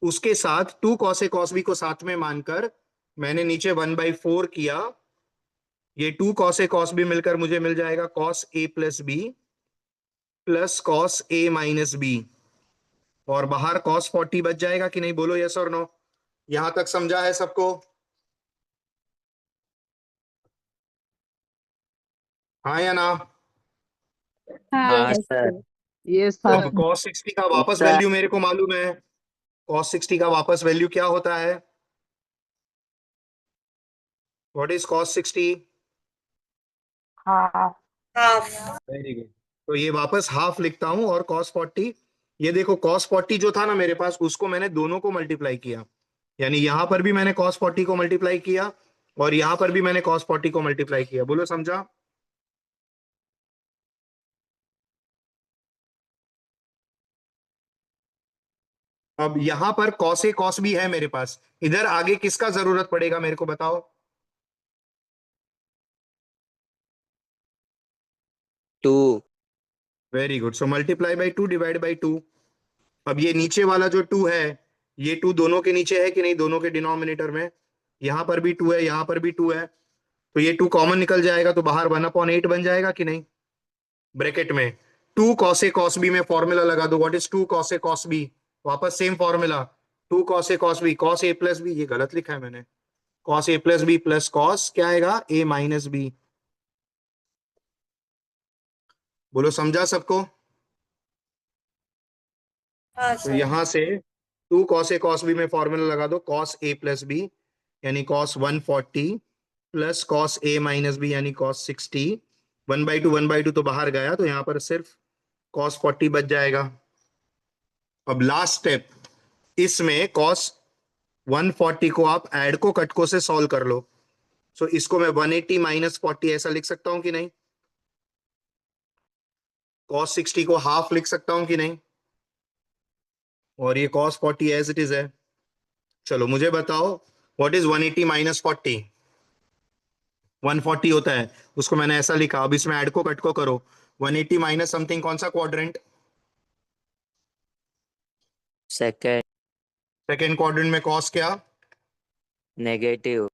उसके साथ 2 cos A cos B को साथ में मानकर मैंने नीचे 1/4 किया, ये 2 cos A cos B मिलकर मुझे मिल जाएगा cos A plus B plus cos A minus B, और बाहर cos 40 बच जाएगा कि नहीं, बोलो यस और नो? यहां तक समझा है सबको? हाँ या ना? हाँ सर। Yes, अब sir. cos 60 का वापस सर। वैल्यू मेरे को मालूम है, cos 60 का वापस वैल्यू क्या होता है, what is cos 60? half half very good. तो ये वापस हाफ लिखता हूं, और cos 40, ये देखो cos 40 जो था ना मेरे पास, उसको मैंने दोनों को मल्टीप्लाई किया, यानी यहां पर भी मैंने cos 40 को मल्टीप्लाई किया, और यहां पर भी मैंने cos 40 को मल्टीप्लाई किया, बोलो समझा? अब यहां पर cos A cos B है मेरे पास, इधर आगे किसका जरूरत पड़ेगा मेरे को बताओ? 2. Very good. So multiply by 2 divide by 2। अब ये नीचे वाला जो 2 है, ये 2 दोनों के नीचे है कि नहीं, दोनों के डिनोमिनेटर में। यहां पर भी 2 है, यहां पर भी 2 है, तो ये 2 कॉमन निकल जाएगा, तो बाहर 1/8 बन जाएगा कि नहीं। ब्रैकेट में 2 cos A cos B में फॉर्मूला लगा दो। What is 2 cos A cos B? वापस same formula, 2 cos A cos B, cos A plus B, ये गलत लिखा है मैंने, cos A plus B plus cos क्या आएगा, A माइनस B। बोलो समझा सबको। हाँ तो सर। यहां से 2 cos A cos B में फॉर्मूला लगा दो, cos A प्लस B यानी cos 140 plus cos A minus B यानी cos 60। 1/2 तो बाहर गया, तो यहां पर सिर्फ cos 40 बच जाएगा। अब लास्ट स्टेप, इसमें cos 140 को आप ऐड को कटको से सॉल्व कर लो। सो इसको मैं 180 माइनस 40 ऐसा लिख सकता हूं कि नहीं। cos 60 को हाफ लिख सकता हूं कि नहीं, और ये cos 40 एज इट इज है। चलो मुझे बताओ, व्हाट इज 180 माइनस 40? 140 होता है, उसको मैंने ऐसा लिखा। अब इसमें ऐड को कट को करो, 180 माइनस समथिंग, कौन सा क्वाड्रेंट? Second. सेकेंड क्वाड्रेंट में cos क्या, Negative.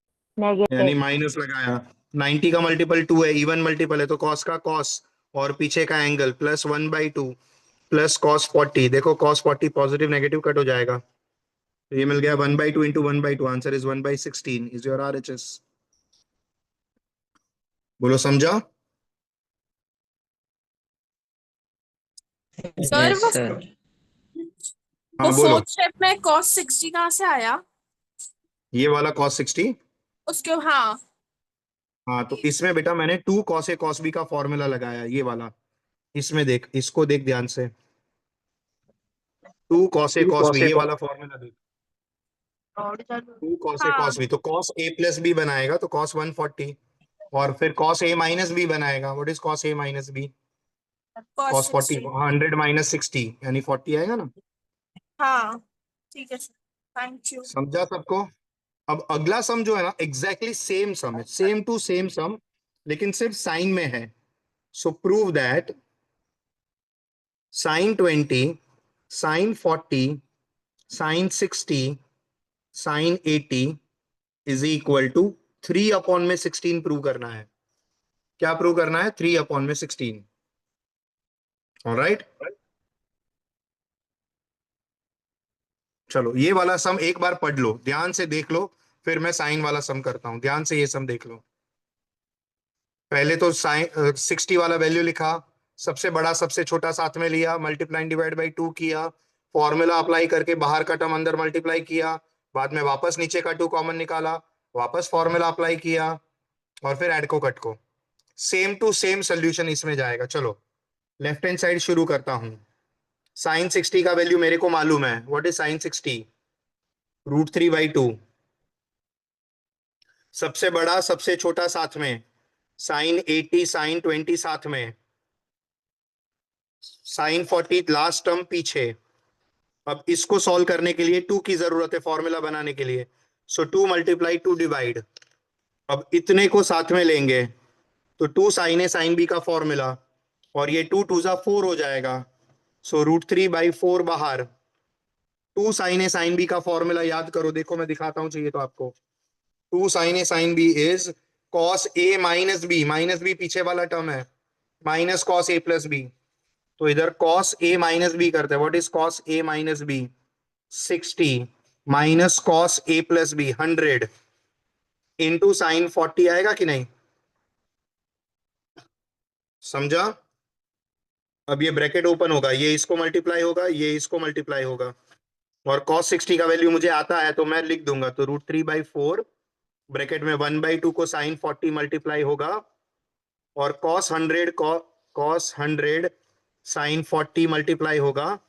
यानी माइनस लगाया। 90 का मल्टीपल 2 है, इवन मल्टीपल है, तो cos का cos और पीछे का एंगल प्लस 1/2 प्लस cos 40। देखो cos 40 पॉजिटिव नेगेटिव कट हो जाएगा, तो ये मिल गया 1/2 into 1/2। Answer is 1/16 is your RHS। बोलो समझा। सर Yes, वो sir. हाँ बोलो। फोर्थ स्टेप में cos 60 कहाँ से आया? ये वाला cos 60, उसके हाँ हाँ तो इसमें बेटा मैंने 2 cos A cos B का फॉर्मूला लगाया, ये वाला। इसमें देख, इसको देख ध्यान से, 2 cos A cos B, ये वाला फॉर्मूला देख, 2 cos A हाँ cos B, तो cos A प्लस B बनाएगा तो cos 140, और फिर cos A माइनस B बनाएगा। What is cos A minus B? cos cos 40, 60। 100 minus 60 यानी 40 आएगा ना। हाँ ठीक है सर, थैंक यू। समझा सबको। अब अगला सम जो है ना, एग्जैक्टली सेम सम है, सेम टू सेम सम, लेकिन सिर्फ साइन में है। So prove that sin 20, sin 40, sin 60, sin 80 is equal to 3/16 prove करना है। क्या प्रूव करना है? 3/16। ऑलराइट, चलो ये वाला सम एक बार पढ़ लो, ध्यान से देख लो, फिर मैं साइन वाला सम करता हूं। ध्यान से ये सम देख लो। पहले तो साइन 60 वाला वैल्यू लिखा, सबसे बड़ा सबसे छोटा साथ में लिया, मल्टीप्लाइंग डिवाइड बाई 2 किया, फॉर्मूला अप्लाई करके बाहर का टर्म अंदर मल्टीप्लाई किया, बाद में वापस नीचे का 2 कॉमन निकाला, वापस फॉर्मूला अप्लाई किया, और फिर ऐड को कट को। सेम टू सेम सोल्यूशन इसमें जाएगा। चलो लेफ्ट हैंड साइड शुरू करता हूं। साइन 60 का वैल्यू मेरे को मालूम है। What is sign 60? √3/2। सबसे बड़ा सबसे छोटा साथ में, साइन 80 साइन 20 साथ में, साइन 40 लास्ट टर्म पीछे। अब इसको सॉल्व करने के लिए 2 की जरूरत है फॉर्मूला बनाने के लिए। सो 2 मल्टीप्लाई 2 डिवाइड। अब इतने को साथ में लेंगे तो 2 साइन ए साइन बी का फॉर्मूला, और ये 2 2 4 हो जाएगा। सो √3/4 बाहर। 2 साइन ए साइन बी का फॉर्मूला याद करो, देखो मैं दिखाता हूं चाहिए तो आपको। 2 sine A sine B is cos A minus B, minus B पीछे वाला टर्म है, minus cos A plus B. तो इधर cos A माइनस बी करते हैं। What is cos A minus B? 60 minus cos A plus B 100 into sine 40 आएगा कि नहीं? समझा। अब ये ब्रैकेट ओपन होगा, ये इसको मल्टीप्लाई होगा, ये इसको मल्टीप्लाई होगा, और cos 60 का वैल्यू मुझे आता है तो मैं लिख दूंगा। तो √3/4 ब्रैकेट में 1/2 को साइन 40 मल्टीप्लाई होगा, और cos 100 साइन 40 मल्टीप्लाई होगा,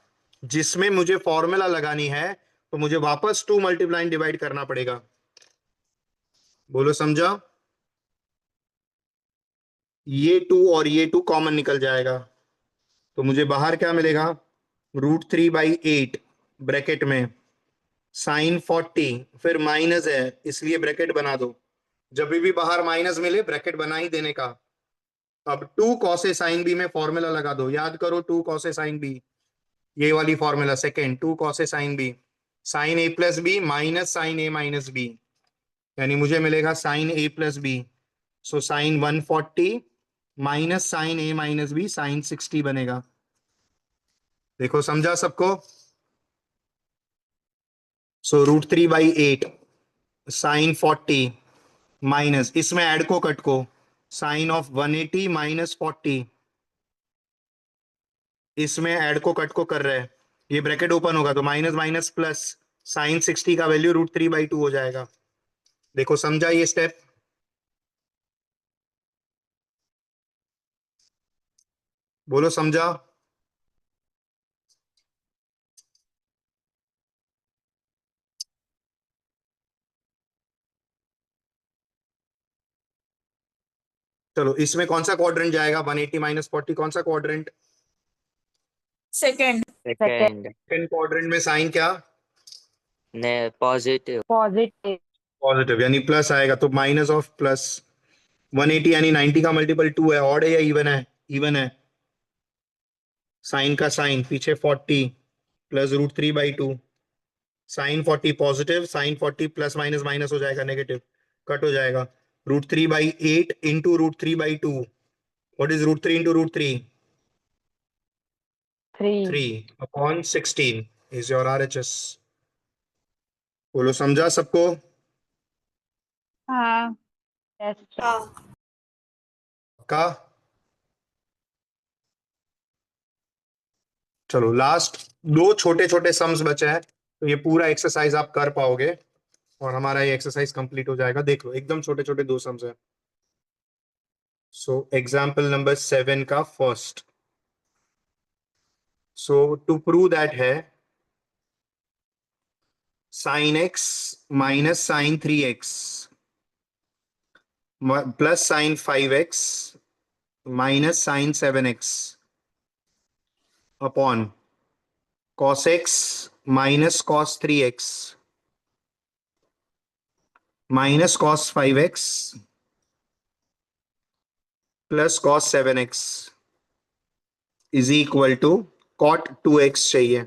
जिसमें मुझे फॉर्मूला लगानी है तो मुझे वापस 2 मल्टीप्लाई डिवाइड करना पड़ेगा। बोलो समझा। ये 2 और ये 2 कॉमन निकल जाएगा, तो मुझे बाहर क्या मिलेगा? √3/8 ब्रैकेट में साइन 40, फिर माइनस है इसलिए ब्रैकेट बना दो। जब भी बाहर माइनस मिले ब्रैकेट बना ही देने का। अब 2 cos a sin b में फॉर्मूला लगा दो, याद करो 2 cos a sin b, ये वाली formula second 2 cos a sin b, sin a plus B minus sin a minus B, यानी मुझे मिलेगा sin a plus B, so sin 140 minus sin a minus B sin 60 बनेगा। देखो समझा सबको? So √3/8 sin 40 minus, इसमें ऐड को cut को, साइन ऑफ 180 माइनस 40, इसमें ऐड को कट को कर रहे हैं, ये ब्रैकेट ओपन होगा तो माइनस माइनस प्लस, साइन 60 का वैल्यू √3/2 हो जाएगा। देखो समझा ये स्टेप? बोलो समझा? चलो इसमें कौन सा क्वाड्रेंट जाएगा? 180 माइनस 40 कौन सा quadrant? Second. Second. Second quadrant में साइन क्या? ने पॉजिटिव। पॉजिटिव, यानी प्लस आएगा तो माइनस ऑफ प्लस। 180 यानी 90 का मल्टीपल 2 है, ऑड है या इवन है? इवन है। साइन का साइन पीछे 40 plus √3/2, sine 40 positive, sine 40 plus minus minus हो जाएगा नेगेटिव, कट हो जाएगा। √3/8 into √3/2, what is √3 into √3? 3/16 is your RHS। बोलो समझा सबको? हाँ। हाँ। का चलो लास्ट 2 छोटे छोटे सम्स बचे हैं, तो ये पूरा एक्सरसाइज आप कर पाओगे और हमारा ये एक्सरसाइज कंप्लीट हो जाएगा। देख लो एकदम छोटे छोटे 2 सम्स हैं। सो एग्जाम्पल नंबर 7 का first, so to prove that है sin x minus sin 3x plus sin 5x minus sin 7x upon cos x minus cos 3x minus cos 5x plus cos 7x is equal to cot 2x चाहिए।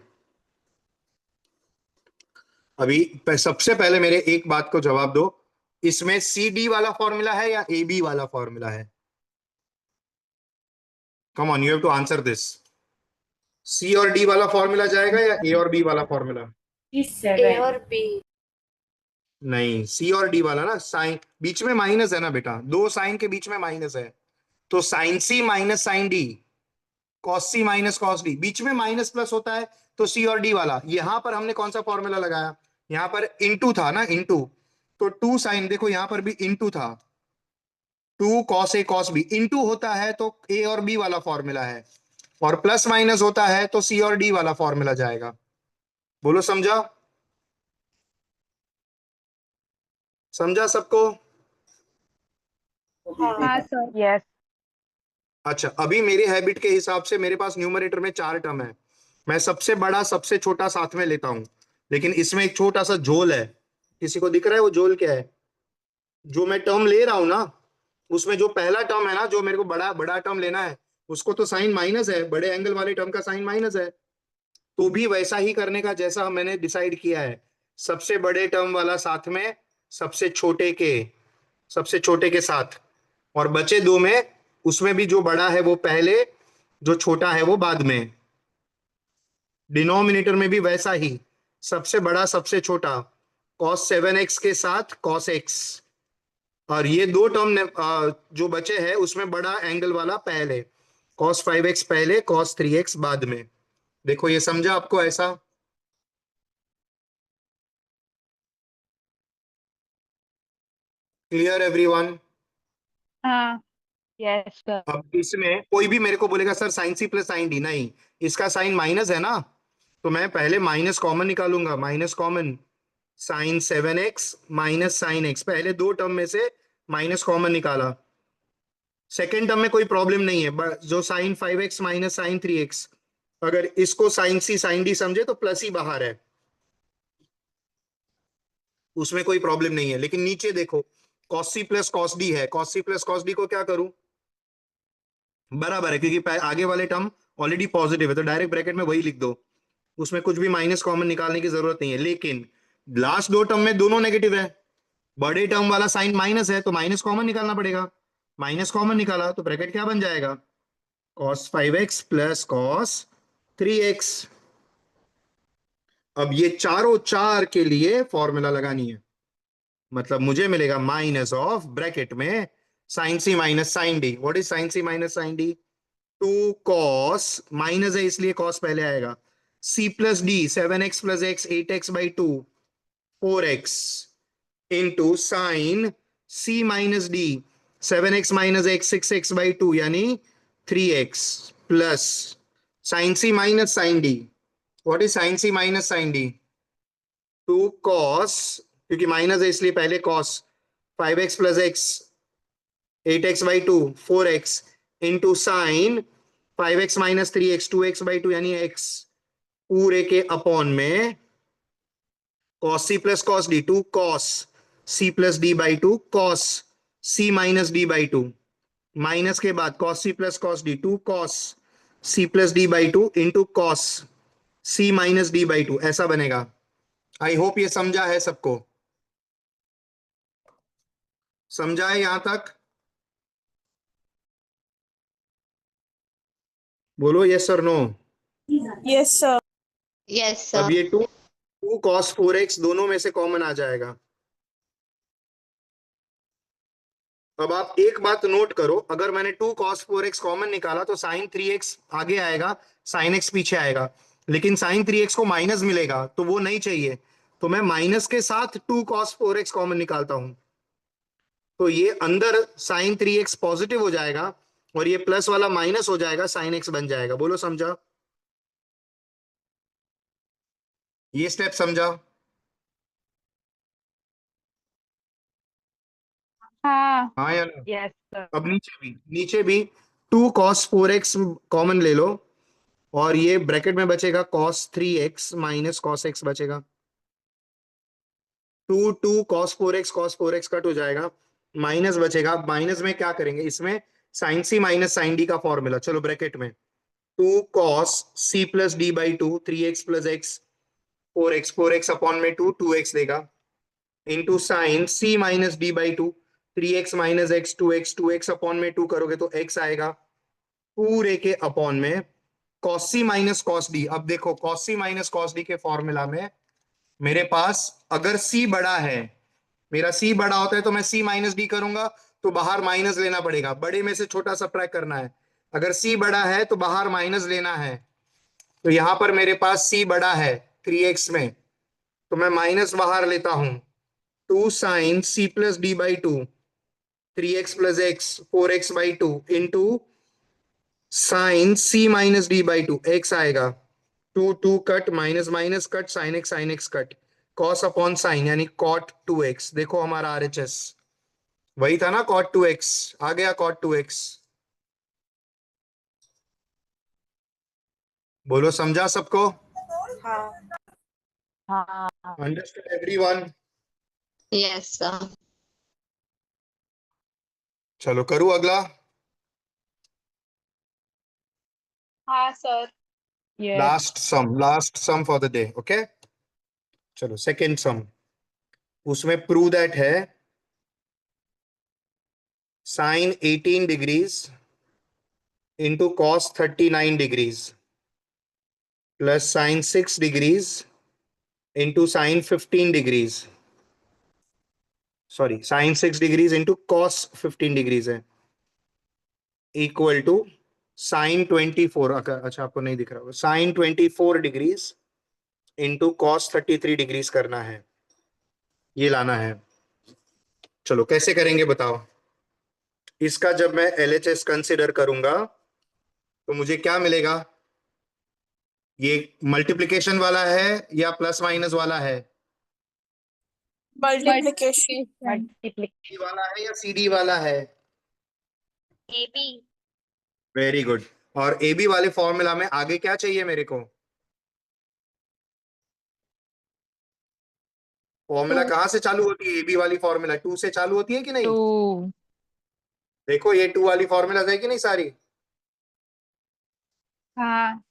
अभी सबसे पहले मेरे एक बात को जवाब दो, इसमें CD वाला फॉर्मूला है या AB वाला फॉर्मूला है? Come on, you have to answer this. C और D वाला फॉर्मूला जाएगा या A और B वाला फॉर्मूला? A और B। नहीं, C और D वाला ना, साइन बीच में माइनस है ना बेटा, 2 साइन के बीच में माइनस है, तो sine C minus sine D, cos C minus cos D, बीच में माइनस प्लस होता है तो C और D वाला। यहां पर हमने कौन सा फॉर्मूला लगाया? यहां पर इनटू था ना, इनटू, तो 2 साइन, देखो यहां पर भी इनटू था, 2 cos A cos B, into होता है तो A और B वाला फॉर्मूला है, और प्लस माइनस होता है तो C और D वाला फॉर्मूला जाएगा। बोलो समझा? समझा सबको? हाँ सर। अच्छा, अभी मेरे हैबिट के हिसाब से मेरे पास न्यूमरेटर में 4 टर्म है, मैं सबसे बड़ा सबसे छोटा साथ में लेता हूं, लेकिन इसमें एक छोटा सा झोल है। किसी को दिख रहा है वो झोल क्या है? जो मैं टर्म ले रहा हूं ना, उसमें जो पहला टर्म है ना, जो मेरे को बड़ा बड़ा टर्म लेना है, उसको तो साइन माइनस है, बड़े एंगल वाले टर्म का साइन माइनस है, तो भी वैसा ही करने का जैसा मैंने डिसाइड किया है, सबसे बड़े टर्म वाला साथ में सबसे छोटे के साथ, और बचे 2 में, उसमें भी जो बड़ा है वो पहले, जो छोटा है वो बाद में। डिनोमिनेटर में भी वैसा ही, सबसे बड़ा सबसे छोटा, cos 7x के साथ cos x, और ये 2 टर्म जो बचे हैं उसमें बड़ा एंगल वाला पहले, cos 5x पहले cos 3x बाद में। देखो ये समझा आपको ऐसा? Clear everyone? हाँ। अब इसमें कोई भी मेरे को बोलेगा sir sine C plus sine D, नहीं, इसका साइन माइनस है ना, तो मैं पहले माइनस कॉमन निकालूंगा, minus common, sine 7x minus sine x, पहले 2 टर्म में से माइनस कॉमन निकाला, सेकेंड टर्म में कोई प्रॉब्लम नहीं है, जो sign 5x minus sign 3x, अगर इसको साइन C साइन D समझे तो प्लस ही बाहर है, उसमें कोई प्रॉब्लम नहीं है। लेकिन नीचे देखो, cos C plus cos D है, cos C plus cos D को क्या करूं? बराबर है, क्योंकि आगे वाले टर्म ऑलरेडी पॉजिटिव है, तो डायरेक्ट ब्रैकेट में वही लिख दो, उसमें कुछ भी माइनस कॉमन निकालने की जरूरत नहीं है। लेकिन लास्ट दो टर्म में दोनों नेगेटिव है, बड़े टर्म वाला साइन माइनस है, तो माइनस कॉमन निकालना पड़ेगा। माइनस कॉमन निकाला तो ब्रैकेट क्या बन जाएगा, cos 5x plus cos 3x। अब ये चारों चार के लिए फॉर्मूला लगानी है, मतलब मुझे मिलेगा माइनस ऑफ ब्रैकेट में sine C minus sine D. What is sine C minus sine D, 2 cos, minus है इसलिए cos पहले आएगा, c plus D 7x plus x 8x/2 4x into sine c minus D 7x minus x 6x/2 यानी 3x plus sine c minus sine D. What is sine c minus sine D, 2 cos, क्योंकि minus है इसलिए पहले cos 5x plus x 8x/2 4x into sign 5x minus 3x 2x/2 यानी x पूरे के upon में cos c plus cos d 2 cos c plus d/2 cos c minus d/2 minus के बाद cos c plus cos d 2 cos c plus d/2 into cos c minus d/2 ऐसा बनेगा। I hope ये समझा है सबको, समझा है यहां तक, बोलो यस और नो। Yes, sir. Yes, अब sir. ये 2 cos 4x दोनों में से कॉमन आ जाएगा। अब आप एक बात नोट करो, अगर मैंने 2 cos 4x कॉमन निकाला तो sin 3x आगे आएगा, sin x पीछे आएगा, लेकिन sin 3x को माइनस मिलेगा तो वो नहीं चाहिए, तो मैं माइनस के साथ 2 cos 4x कॉमन निकालता हूं, तो ये अंदर sin 3x पॉजिटिव हो जाएगा और ये प्लस वाला माइनस हो जाएगा, sin x बन जाएगा। बोलो समझा, ये स्टेप समझा। हाँ। हाँ या ना, Yes, sir. अब नीचे भी 2 cos 4x कॉमन ले लो और ये ब्रैकेट में बचेगा cos 3x minus cos x बचेगा, 2 cos 4x कट हो जाएगा, माइनस बचेगा, माइनस में क्या करेंगे, इसमें sine C minus sine D का फॉर्मूला, चलो ब्रैकेट में 2 cos c plus d/2 3x plus x 4x upon में 2x देगा into sine c minus d/2 3x minus x 2x upon में 2 करोगे तो x आएगा पूरे के अपॉन में cos c minus cos d। अब देखो cos c minus cos d के फॉर्मूला में मेरे पास अगर c बड़ा है, मेरा c बड़ा होता है तो मैं c माइनस डी करूंगा, तो बाहर माइनस लेना पड़ेगा, बड़े में से छोटा सबट्रैक्ट करना है। अगर c बड़ा है तो बाहर माइनस लेना है, तो यहां पर मेरे पास c बड़ा है 3x में, तो मैं माइनस बाहर लेता हूं, 2 sine c plus d/2 3x plus x 4x/2 into sine c minus d/2 x आएगा, 2 cut minus minus cut sine x cut cos upon sine यानी cot 2x। देखो हमारा RHS वही था ना, cot 2x आ गया, cot 2x। बोलो समझा सबको, हाँ. Understood everyone. Yes, sir. चलो करूँ अगला, हाँ sir. Yes. Last sum for the day, okay. चलो सेकेंड सम, उसमें प्रूव दैट है sine 18 degrees into cos 39 degrees plus sine 6 degrees into sine 15 degrees, sorry sine 6 degrees into cos 15 degrees है equal to sine 24, अच्छा आपको नहीं दिख रहा होगा, साइन 24 डिग्रीज इंटू कॉस 33 डिग्रीज करना है, ये लाना है। चलो कैसे करेंगे बताओ। इसका जब मैं LHS कंसिडर करूंगा तो मुझे क्या मिलेगा, ये मल्टीप्लिकेशन वाला है या प्लस माइनस वाला है, Multiplication. Multiplication. C वाला है या CD वाला है, AB. Very good. और AB वाले फॉर्मूला में आगे क्या चाहिए मेरे को, फॉर्मूला कहां से चालू होती है, AB वाली फॉर्मूला 2 से चालू होती है कि नहीं, Two. देखो ये 2 वाली फॉर्मूला है कि नहीं सारी, हाँ।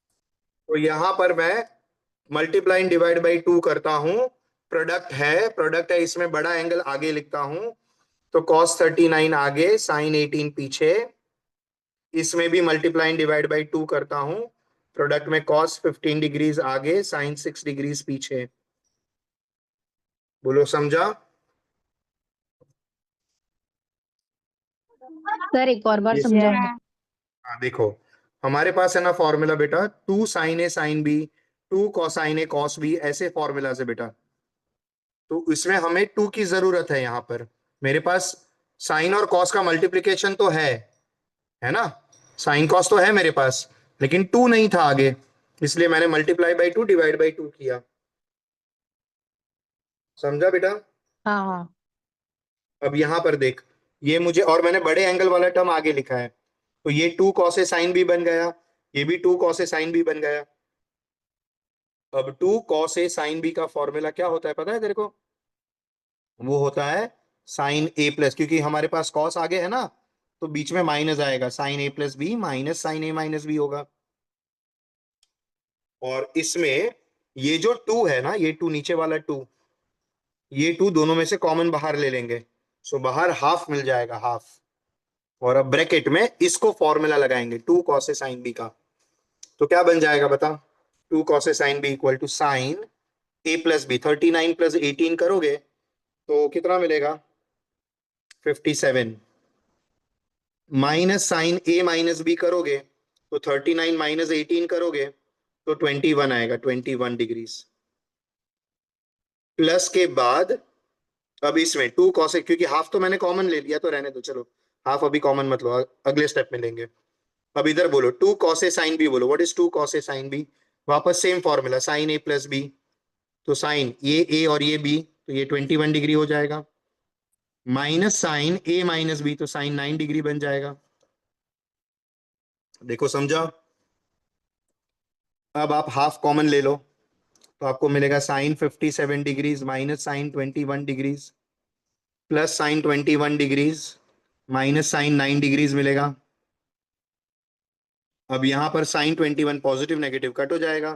तो यहाँ पर मैं मल्टीप्लाई डिवाइड बाई 2 करता हूँ, प्रोडक्ट है इसमें बड़ा एंगल आगे लिखता हूं, तो cos 39 आगे sin 18 पीछे, इसमें भी मल्टीप्लाई डिवाइड बाई 2 करता हूं, प्रोडक्ट में cos 15 डिग्रीज आगे sin 6 डिग्रीज पीछे। बोलो समझा? सर एक और बार ये समझाओ। हाँ। हाँ देखो, हमारे पास है ना फॉर्मूला बेटा, 2 sin A sin B, 2 cosine A cos B, ऐसे फॉर्मूला से बेटा। तो इसमें हमें 2 की जरूरत है। यहाँ पर मेरे पास साइन और कॉस का मल्टीप्लीकेशन तो है ना, साइन कॉस तो है मेरे पास, लेकिन 2 नहीं था आगे, इसलिए मैंने मल्टीप्लाई बाई 2 डिवाइड बाई 2 किया। समझा बेटा? हाँ हाँ। अब यहां पर देख, ये मुझे, और मैंने बड़े एंगल वाला टर्म आगे लिखा है, तो ये 2 cos A sin B बन गया, ये भी 2 cos A sin B बन गया। अब 2 cos A sin B का फॉर्मूला क्या होता है पता है तेरे को? वो होता है साइन A प्लस, क्योंकि हमारे पास कॉस आगे है ना, तो बीच में माइनस आएगा, sine A plus B minus sine A minus B होगा। और इसमें ये जो 2 है ना, ये 2 नीचे वाला 2, ये 2 दोनों में से कॉमन बाहर ले लेंगे, सो बाहर हाफ मिल जाएगा, हाफ। और अब ब्रैकेट में इसको फॉर्मूला लगाएंगे 2 cos A sin B का, तो क्या बन जाएगा बता? 2 cos A sin B equal to sine A plus B, 39 plus 18 करोगे तो कितना मिलेगा? 57। Minus sine A minus B करोगे तो 39 माइनस 18 करोगे तो 21 आएगा, 21 डिग्रीज। प्लस के बाद अब इसमें 2 cos A, क्योंकि हाफ तो मैंने कॉमन ले लिया तो रहने दो, चलो हाफ अभी कॉमन मत लो, अगले स्टेप में लेंगे। अब इधर बोलो 2 cos A sin B, बोलो what is 2 cos A sin B? वापस same formula, sine A plus B, तो साइन ये A और ये B, तो ये 21 डिग्री हो जाएगा, minus sine A minus B, तो साइन 9 डिग्री बन जाएगा। देखो समझा? अब आप हाफ कॉमन ले लो, तो आपको मिलेगा sine 57 degrees minus sine 21 degrees plus sine 21 degrees minus sine 9 degrees मिलेगा। अब यहां पर साइन 21 पॉजिटिव नेगेटिव कट हो जाएगा।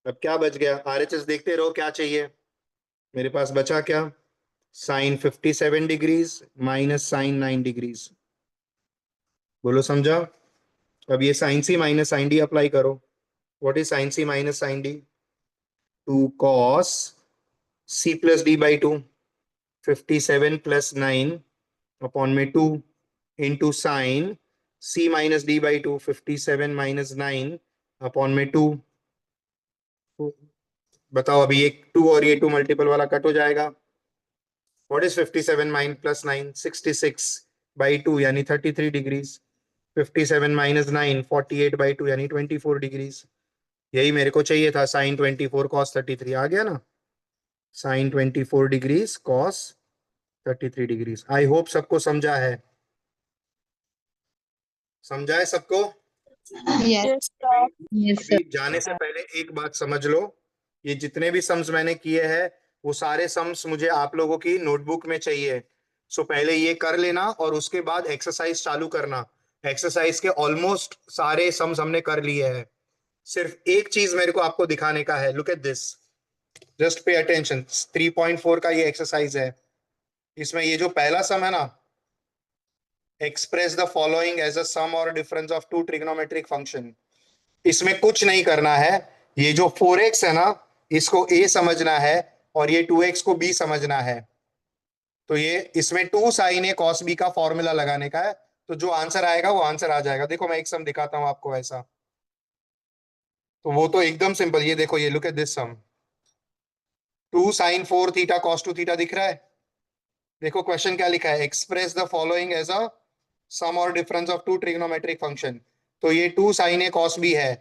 अब क्या बच गया? आरएचएस देखते रहो क्या चाहिए। मेरे पास बचा क्या? Sine 57 degrees minus sine 9 degrees. बोलो समझा? अब ये sine C minus sine D apply करो। What is sine C minus sine D? 2 cos c plus D by 2, 57 plus 9 upon में 2 into sine c minus D by 2, 57 minus 9 upon में 2। बताओ, अभी ये 2 और ये 2 मल्टीपल वाला कट हो जाएगा। What is 57 mine plus 9? 66 by 2 यानी 33 डिग्रीज, 57 माइनस 9 48 बाई 2 यानी 24 डिग्रीज। यही मेरे को चाहिए था, साइन 24 कॉस 33 आ गया ना, sine 24 degrees cos 33 degrees. I hope सबको समझा है, समझा है सबको? Yes. Yes, sir. Yes, sir. अभी जाने से पहले एक बात समझ लो, ये जितने भी सम्स मैंने किए हैं वो सारे सम्स मुझे आप लोगों की नोटबुक में चाहिए। सो पहले ये कर लेना और उसके बाद एक्सरसाइज चालू करना। एक्सरसाइज के ऑलमोस्ट सारे सम्स हमने कर लिए हैं, सिर्फ एक चीज मेरे को आपको दिखाने का है। Look at this, just pay attention. 3.4 का ये एक्सरसाइज है, इसमें ये जो पहला सम है ना, express the following as a sum और difference of two trigonometric function, इसमें कुछ नहीं करना है। ये जो 4x है ना, इसको a समझना है और ये 2x को b समझना है। तो ये इसमें 2 sin a cos b का फॉर्मूला लगाने का है, तो जो आंसर आएगा वो आंसर आ जाएगा। देखो मैं एक सम दिखाता हूं आपको ऐसा, तो वो तो एकदम सिंपल। ये देखो, ये look at this sum, 2 sin 4 थीटा cos 2 थीटा दिख रहा है। देखो क्वेश्चन क्या लिखा है, express the following as a sum और difference of two trigonometric function. तो ये 2 sin a cos b है,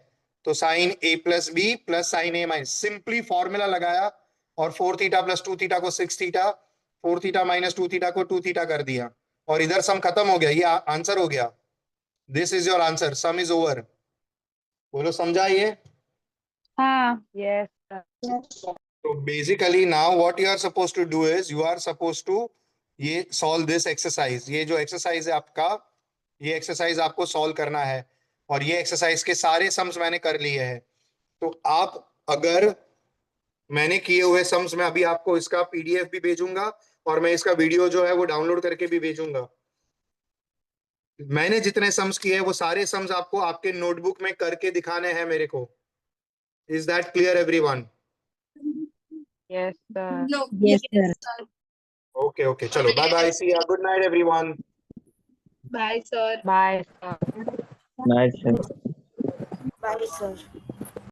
तो sine a plus B plus sine a minus, simply formula लगाया और 4 थीटा प्लस 2 थीटा को 6 थीटा, 4 थीटा माइनस 2 थीटा को 2 theta कर दिया और इधर सम खत्म हो गया, ये आंसर हो गया। This is your answer, sum is over. बोलो समझा ये? हाँ। Yes, sir. तो basically now what you are suppose to do is, you are suppose to ये सॉल्व दिस एक्सरसाइज। ये जो एक्सरसाइज है आपका, ये एक्सरसाइज आपको सॉल्व करना है। और ये एक्सरसाइज के सारे सम्स मैंने कर लिए हैं। तो आप अगर मैंने किए हुए सम्स में अभी आपको इसका पीडीएफ भी भेजूंगा और मैं इसका वीडियो जो है वो डाउनलोड करके भी भेजूंगा। मैंने जितने सम्स किए हैं वो सारे सम्स आपको आपके नोटबुक में करके दिखाने हैं मेरे को। Is that clear everyone? Yes, sir. No. Yes, sir. sir. Okay okay, चलो bye bye, see you, good night everyone. Bye sir. Bye, sir. Nice, sir. Bye, sir.